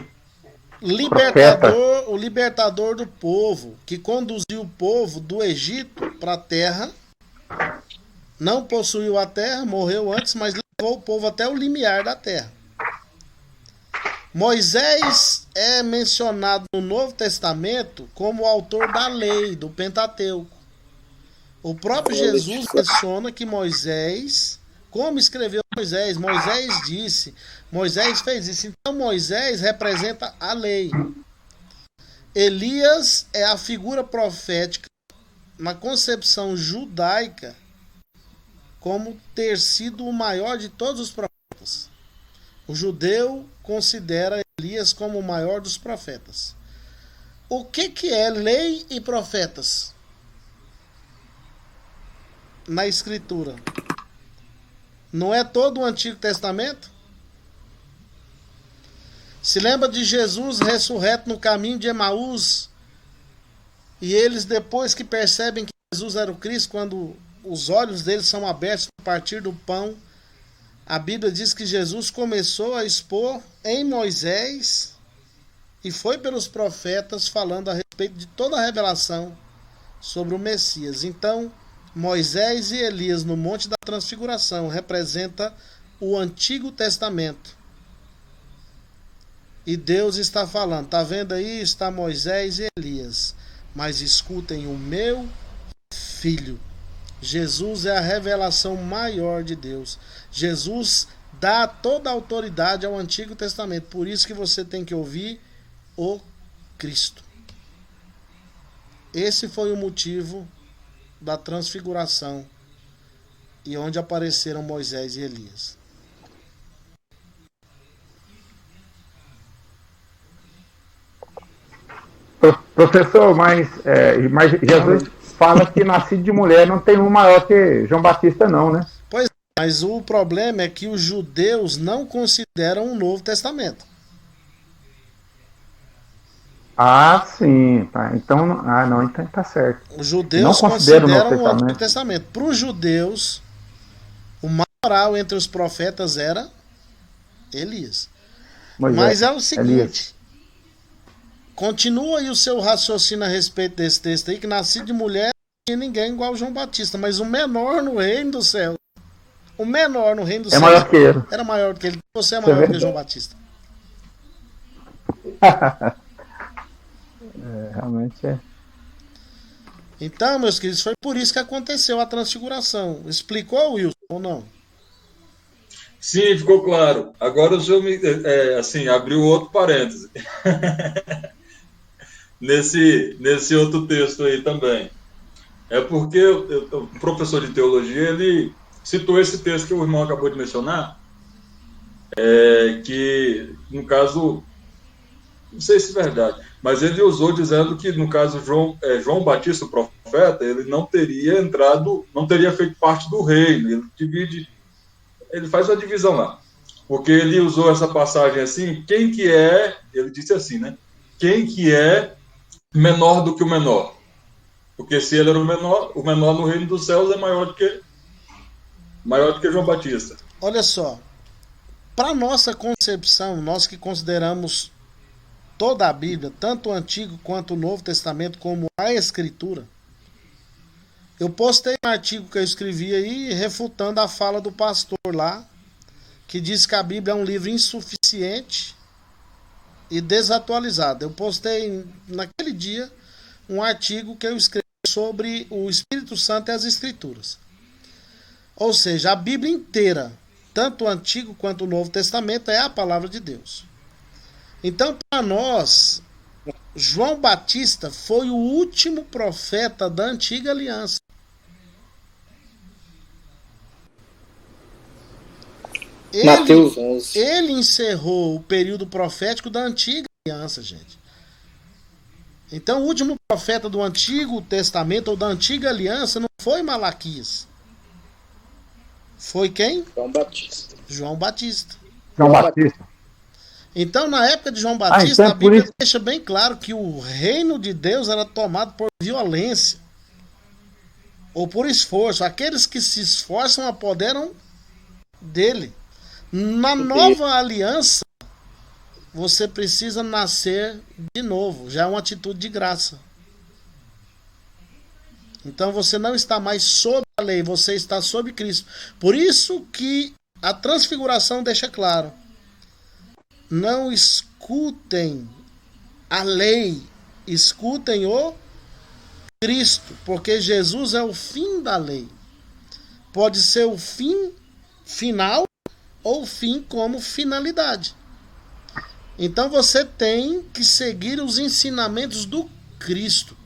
o libertador do povo, que conduziu o povo do Egito para a terra, não possuiu a terra, morreu antes, mas levou o povo até o limiar da terra. Moisés é mencionado no Novo Testamento como o autor da lei, do Pentateuco. O próprio Jesus menciona que Moisés, como escreveu Moisés? Moisés disse, Moisés fez isso. Então Moisés representa a lei. Elias é a figura profética na concepção judaica como ter sido o maior de todos os profetas. O judeu considera Elias como o maior dos profetas. O que é lei e profetas na Escritura? Não é todo o Antigo Testamento? Se lembra de Jesus ressurreto no caminho de Emaús? E eles, depois que percebem que Jesus era o Cristo, quando os olhos deles são abertos a partir do pão, a Bíblia diz que Jesus começou a expor em Moisés e foi pelos profetas falando a respeito de toda a revelação sobre o Messias. Então, Moisés e Elias no Monte da Transfiguração representa o Antigo Testamento. E Deus está falando, tá vendo aí? Está Moisés e Elias. Mas escutem o meu filho. Jesus é a revelação maior de Deus. Jesus dá toda a autoridade ao Antigo Testamento. Por isso que você tem que ouvir o Cristo. Esse foi o motivo da transfiguração e onde apareceram Moisés e Elias. Professor, mas Jesus fala que nascido de mulher não tem um maior que João Batista não, né? Pois é, mas o problema é que os judeus não consideram o Novo Testamento. Ah, sim. Tá. Então, não, então tá certo. Os judeus não consideram o Antigo Testamento. Para os judeus, o maioral entre os profetas era Elias. Mas é o seguinte, Elias. Continua aí o seu raciocínio a respeito desse texto aí, que nascido de mulher não tinha ninguém igual João Batista, mas o menor no reino do céu, o menor no reino do céu maior que ele. Era maior que ele. Você é maior que João Batista. Realmente é. Então, meus queridos, foi por isso que aconteceu a transfiguração. Explicou, Wilson, ou não? Sim, ficou claro. Agora o senhor abriu outro parêntese. nesse outro texto aí também. É porque o professor de teologia, ele citou esse texto que o irmão acabou de mencionar, que, no caso, não sei se é verdade, mas ele usou dizendo que, no caso, João Batista, o profeta, ele não teria feito parte do reino. Ele faz uma divisão lá, porque ele usou essa passagem assim, ele disse assim, né? Quem que é menor do que o menor? Porque se ele era o menor no reino dos céus é maior do que João Batista. Olha só, para nossa concepção, nós que consideramos toda a Bíblia, tanto o Antigo quanto o Novo Testamento, como a Escritura, eu postei um artigo que eu escrevi aí, refutando a fala do pastor lá, que diz que a Bíblia é um livro insuficiente e desatualizado. Eu postei naquele dia um artigo que eu escrevi sobre o Espírito Santo e as Escrituras. Ou seja, a Bíblia inteira, tanto o Antigo quanto o Novo Testamento, é a palavra de Deus. Então, para nós, João Batista foi o último profeta da Antiga Aliança. Mateus 11. Ele encerrou o período profético da Antiga Aliança, gente. Então, o último profeta do Antigo Testamento ou da Antiga Aliança não foi Malaquias. Foi quem? João Batista. João Batista. João Batista. Então, na época de João Batista, a Bíblia deixa bem claro que o reino de Deus era tomado por violência ou por esforço. Aqueles que se esforçam apoderam dele. Na nova aliança, você precisa nascer de novo. Já é uma atitude de graça. Então você não está mais sob a lei, você está sob Cristo. Por isso que a transfiguração deixa claro: não escutem a lei, escutem o Cristo, porque Jesus é o fim da lei. Pode ser o fim final ou fim como finalidade. Então você tem que seguir os ensinamentos do Cristo,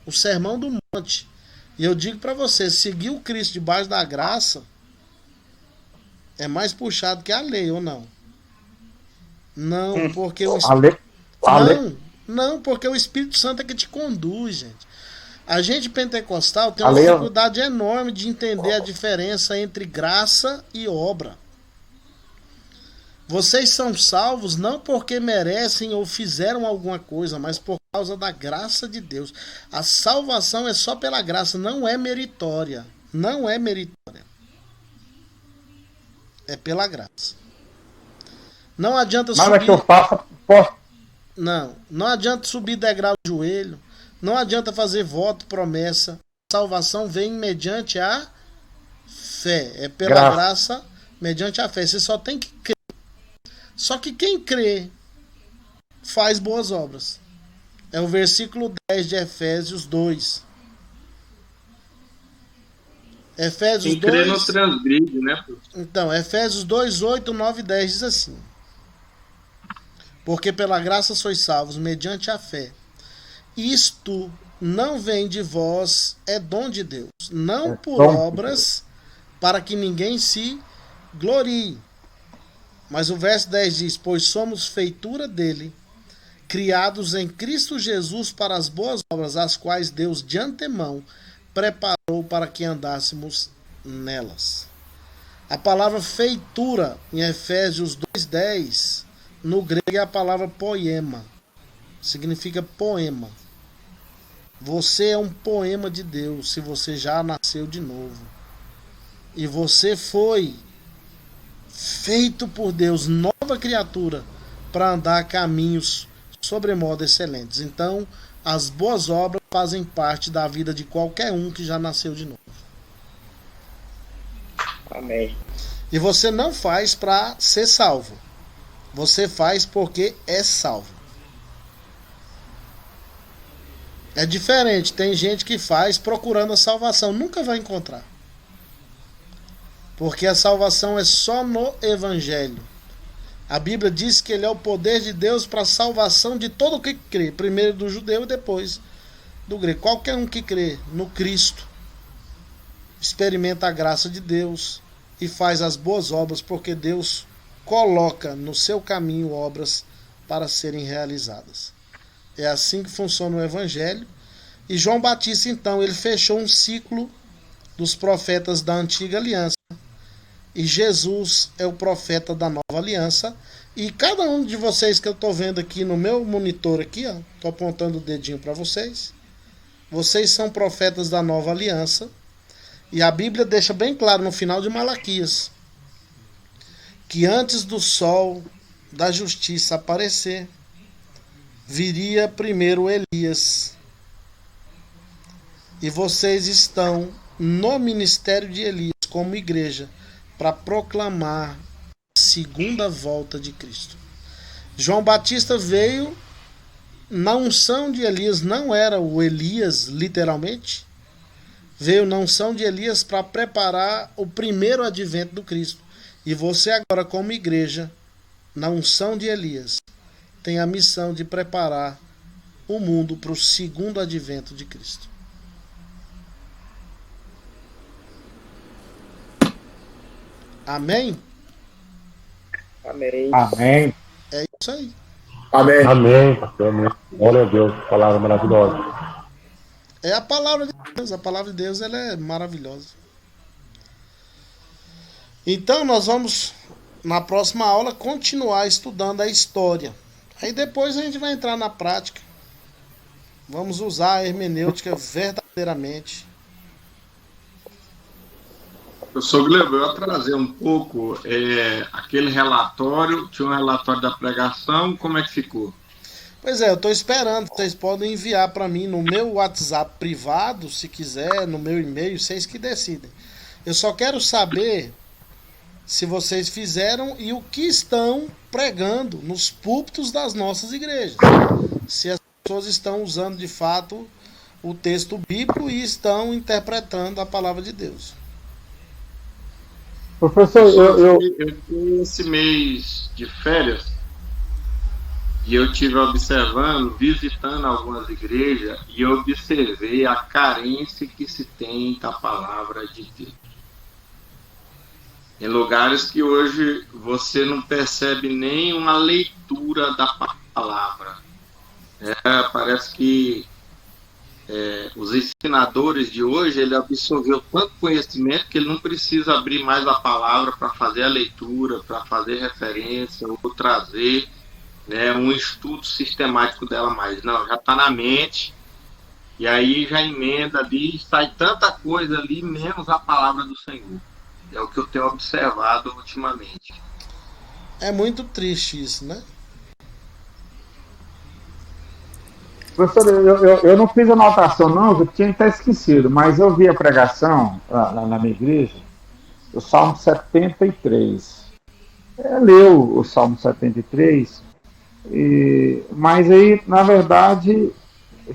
o Sermão do Monte. E eu digo para você, seguir o Cristo debaixo da graça é mais puxado que a lei, ou não? Não, porque porque o Espírito Santo é que te conduz, gente. A gente pentecostal tem uma dificuldade enorme de entender a diferença entre graça e obra. Vocês são salvos não porque merecem ou fizeram alguma coisa, mas por causa da graça de Deus. A salvação é só pela graça, não é meritória. Não é meritória. É pela graça. Não adianta subir. Nada que eu faça, Não adianta subir degrau de joelho. Não adianta fazer voto, promessa. A salvação vem mediante a fé. É pela graça mediante a fé. Você só tem que crer. Só que quem crê faz boas obras. É o versículo 10 de Efésios 2. Efésios quem crê não transgride, né? Então, Efésios 2, 8, 9 e 10 diz assim: porque pela graça sois salvos mediante a fé. Isto não vem de vós, é dom de Deus, não por obras, para que ninguém se glorie. Mas o verso 10 diz: pois somos feitura dele, criados em Cristo Jesus para as boas obras, as quais Deus de antemão preparou para que andássemos nelas. A palavra feitura em Efésios 2:10 no grego é a palavra poema. significa poema. Você é um poema de Deus se você já nasceu de novo. E você foi feito por Deus, nova criatura, para andar caminhos sobremodo excelentes. Então, as boas obras fazem parte da vida de qualquer um que já nasceu de novo. Amém. E você não faz para ser salvo. Você faz porque é salvo. É diferente. Tem gente que faz procurando a salvação. Nunca vai encontrar. Porque a salvação é só no Evangelho. A Bíblia diz que ele é o poder de Deus para a salvação de todo o que crê. Primeiro do judeu e depois do grego. Qualquer um que crê no Cristo experimenta a graça de Deus e faz as boas obras, porque Deus coloca no seu caminho obras para serem realizadas. É assim que funciona o Evangelho. E João Batista, então, ele fechou um ciclo dos profetas da antiga aliança. E Jesus é o profeta da nova aliança. E cada um de vocês que eu estou vendo aqui no meu monitor aqui, ó, estou apontando o dedinho para vocês. Vocês são profetas da nova aliança. E a Bíblia deixa bem claro no final de Malaquias que antes do sol da justiça aparecer, viria primeiro Elias. E vocês estão no ministério de Elias como igreja para proclamar a segunda volta de Cristo. João Batista veio na unção de Elias, não era o Elias literalmente, veio na unção de Elias para preparar o primeiro advento do Cristo. E você agora, como igreja, na unção de Elias, tem a missão de preparar o mundo para o segundo advento de Cristo. Amém? Amém. Amém. É isso aí. Amém. Amém, pastor. Glória a Deus, palavra maravilhosa. É a palavra de Deus. A palavra de Deus, ela é maravilhosa. Então nós vamos, na próxima aula, continuar estudando a história. Aí depois a gente vai entrar na prática. Vamos usar a hermenêutica verdadeiramente. Professor Glebo, eu ia trazer um pouco aquele relatório, tinha um relatório da pregação, como é que ficou? Pois é, eu estou esperando. Vocês podem enviar para mim no meu WhatsApp privado, se quiser, no meu e-mail, vocês que decidem. Eu só quero saber se vocês fizeram e o que estão pregando nos púlpitos das nossas igrejas. Se as pessoas estão usando de fato o texto bíblico e estão interpretando a palavra de Deus. Professor, eu fui esse mês de férias e eu estive observando, visitando algumas igrejas e eu observei a carência que se tem da palavra de Deus. Em lugares que hoje você não percebe nem uma leitura da palavra. Parece que os ensinadores de hoje, ele absorveu tanto conhecimento que ele não precisa abrir mais a palavra para fazer a leitura, para fazer referência ou trazer um estudo sistemático dela mais. Não, já está na mente e aí já emenda ali, sai tanta coisa ali, menos a palavra do Senhor. É o que eu tenho observado ultimamente. É muito triste isso, né? Professor, eu não fiz anotação não, eu tinha até esquecido, mas eu vi a pregação na minha igreja, o Salmo 73. Leu o Salmo 73, mas aí, na verdade,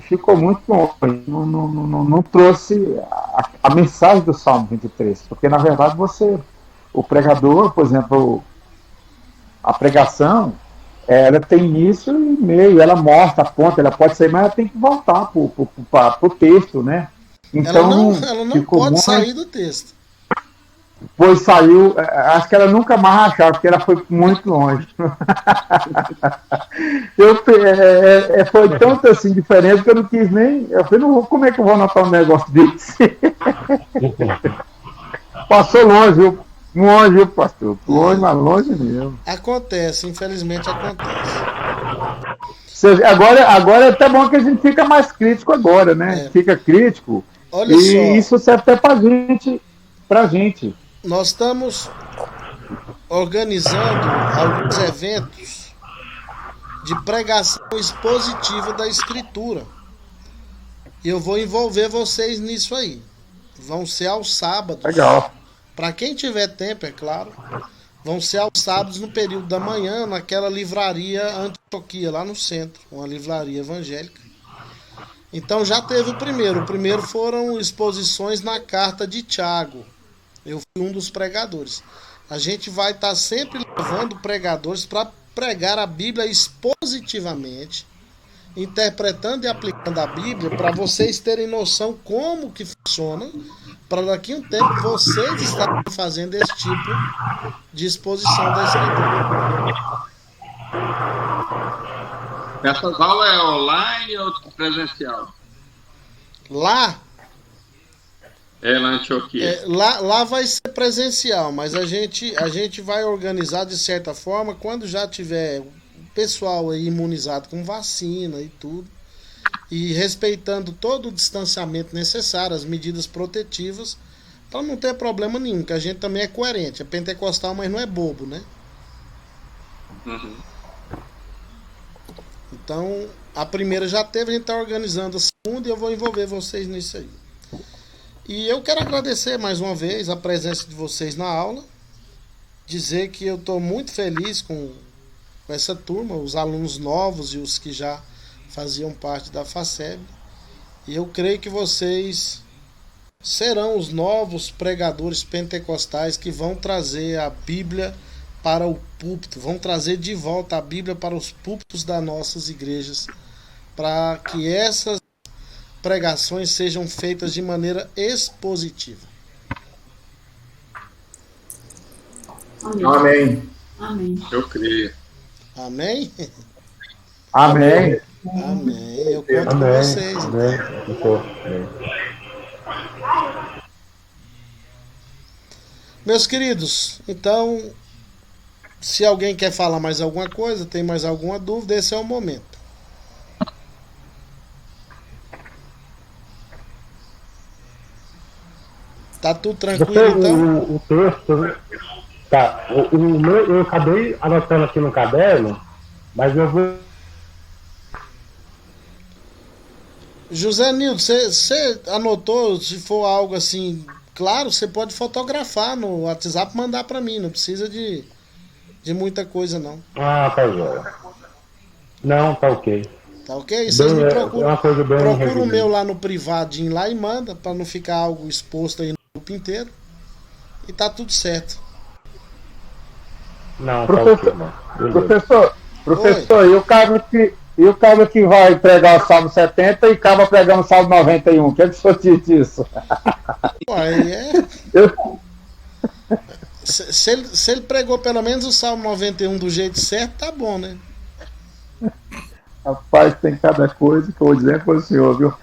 ficou muito longe, não trouxe a mensagem do Salmo 23, porque, na verdade, o pregador, por exemplo, a pregação, ela tem início e meio, ela mostra, aponta, ela pode sair, mas ela tem que voltar pro texto, né? Então, ela não pode sair do texto. Pois saiu, acho que ela nunca mais achava, porque ela foi muito longe. Foi tanto assim diferente que eu não quis nem. Eu falei, como é que eu vou anotar um negócio desse? Passou longe, viu? Longe, pastor. Longe, mas longe mesmo. Acontece, infelizmente acontece. Agora é até bom que a gente fica mais crítico agora, né? Fica crítico. Olha e só. Isso serve até pra gente. Nós estamos organizando alguns eventos de pregação expositiva da Escritura. E eu vou envolver vocês nisso aí. Vão ser aos sábados. Legal. Para quem tiver tempo, é claro. Vão ser aos sábados no período da manhã, naquela livraria Antioquia, lá no centro. Uma livraria evangélica. Então já teve o primeiro. O primeiro foram exposições na carta de Tiago. Eu fui um dos pregadores. A gente vai estar sempre levando pregadores para pregar a Bíblia expositivamente, interpretando e aplicando a Bíblia para vocês terem noção como que funciona, para daqui a um tempo vocês estarem fazendo esse tipo de exposição da Escritura. Essas aulas é online ou presencial? Lá na Antioquia. Lá vai ser presencial, mas a gente vai organizar de certa forma quando já tiver o pessoal aí imunizado com vacina e tudo, e respeitando todo o distanciamento necessário, as medidas protetivas, para não ter problema nenhum, que a gente também é coerente, é pentecostal, mas não é bobo, né? Uhum. Então, a primeira já teve, a gente está organizando a segunda e eu vou envolver vocês nisso aí. E eu quero agradecer mais uma vez a presença de vocês na aula, dizer que eu estou muito feliz com essa turma, os alunos novos e os que já faziam parte da FACEB. E eu creio que vocês serão os novos pregadores pentecostais que vão trazer a Bíblia para o púlpito, vão trazer de volta a Bíblia para os púlpitos das nossas igrejas, para que essas pregações sejam feitas de maneira expositiva. Amém. Amém. Eu creio. Amém? Amém. Amém. Eu conto com vocês. Amém. Meus queridos, então, se alguém quer falar mais alguma coisa, tem mais alguma dúvida, esse é o momento. Tá tudo tranquilo, então? O texto, tá, eu acabei anotando aqui no caderno, mas eu vou... José Nildo, você anotou, se for algo assim, claro, você pode fotografar no WhatsApp e mandar para mim, não precisa de muita coisa, não. Ah, tá jóia. Não, tá ok. Tá ok? Vocês me procuram, uma coisa bem procura o meu lá no privadinho lá e manda, para não ficar algo exposto aí no grupo inteiro. E tá tudo certo. Não, Professor, tá ok, professor, e o cara que vai pregar o Salmo 70 e acaba pregando o Salmo 91? O que é que o senhor diz disso? Ué, se ele pregou pelo menos o Salmo 91 do jeito certo, tá bom, né? Rapaz, tem cada coisa que eu vou dizer para o senhor, viu?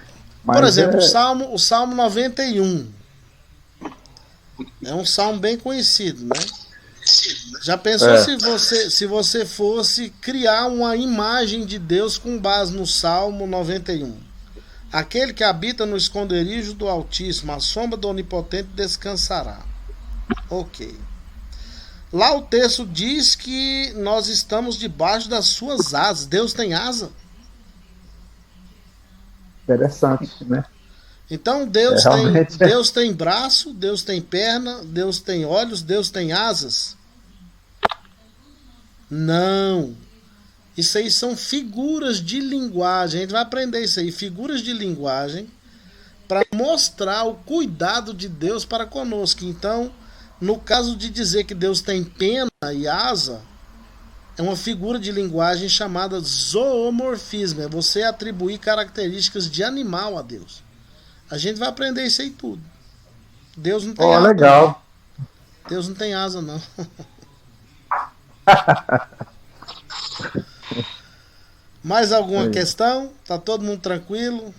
Mas por exemplo, o Salmo 91 é um salmo bem conhecido, né? Já pensou se você fosse criar uma imagem de Deus com base no Salmo 91? Aquele que habita no esconderijo do Altíssimo, a sombra do Onipotente descansará. Ok. Lá o texto diz que nós estamos debaixo das suas asas. Deus tem asa? Interessante, né? Então Deus tem braço, Deus tem perna, Deus tem olhos, Deus tem asas? Não. Isso aí são figuras de linguagem. A gente vai aprender isso aí, figuras de linguagem, para mostrar o cuidado de Deus para conosco. Então, no caso de dizer que Deus tem pena e asa, é uma figura de linguagem chamada zoomorfismo. É você atribuir características de animal a Deus. A gente vai aprender isso aí tudo. Deus não tem asa. Legal. Não. Deus não tem asa, não. Mais alguma questão? Tá todo mundo tranquilo?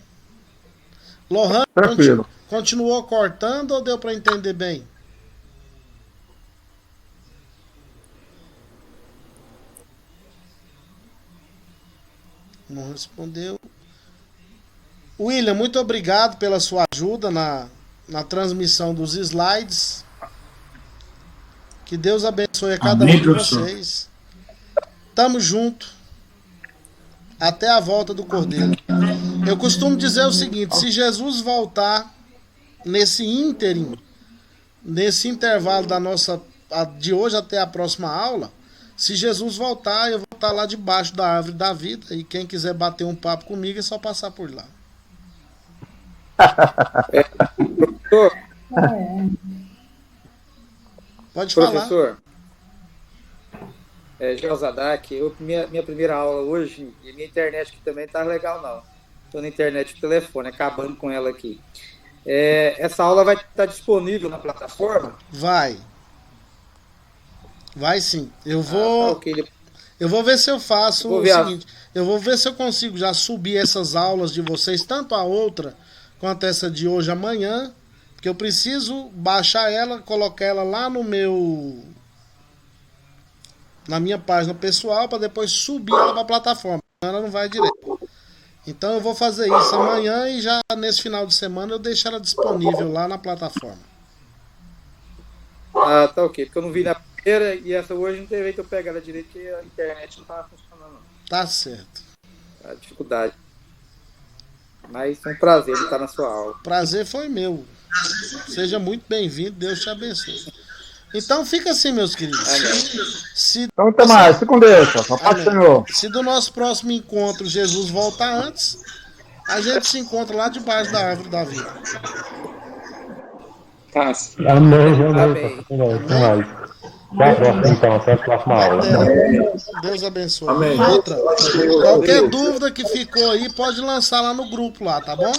Lohan, tranquilo. Continuou cortando ou deu para entender bem? Não respondeu. William, muito obrigado pela sua ajuda na transmissão dos slides. Que Deus abençoe a cada Amém, um de professor. vocês. Tamo junto. Até a volta do Cordeiro. Eu costumo dizer o seguinte: se Jesus voltar nesse ínterim, nesse intervalo de hoje até a próxima aula, se Jesus voltar, eu vou estar lá debaixo da árvore da vida, e quem quiser bater um papo comigo é só passar por lá. Professor, Pode falar. professor, Gelzadak, minha primeira aula hoje, e minha internet aqui também tá legal não. Estou na internet do telefone, acabando com ela aqui. Essa aula vai estar disponível na plataforma? Vai sim. Eu Tá, vou ok. eu vou ver se eu faço Vou o ver a- seguinte. Eu vou ver se eu consigo já subir essas aulas de vocês, tanto a outra quanto essa de hoje amanhã, porque eu preciso baixar ela, colocar ela lá na minha página pessoal, para depois subir ela para a plataforma. Ela não vai direto. Então eu vou fazer isso amanhã, e já nesse final de semana eu deixo ela disponível lá na plataforma. Ah, tá ok, porque eu não vi na primeira e essa hoje não teve jeito eu pegar ela direito, porque a internet não estava funcionando. Tá certo. A dificuldade. Mas foi um prazer estar na sua aula. Prazer foi meu. Seja muito bem-vindo, Deus te abençoe. Então fica assim, meus queridos. Então, até mais. Fique com Deus. Só paz do Senhor. Se do nosso próximo encontro Jesus voltar antes, a gente se encontra lá debaixo da árvore da vida. Tá. Amém. Até mais. Até a próxima, então. Até a próxima aula. Deus abençoe. Amém. Outra, qualquer dúvida que ficou aí, pode lançar lá no grupo lá, tá bom?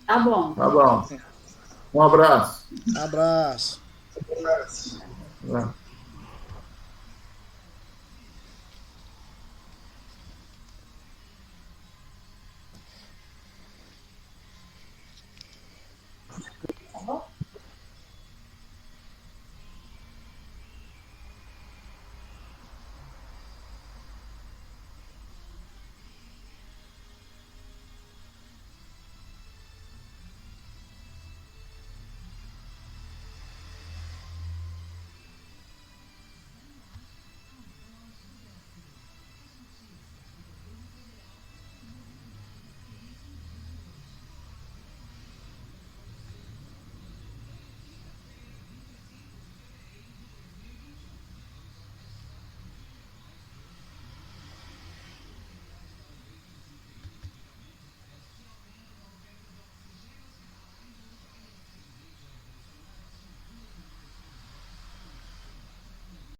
Tá bom. Tá bom. Um abraço. Abraço. Tá.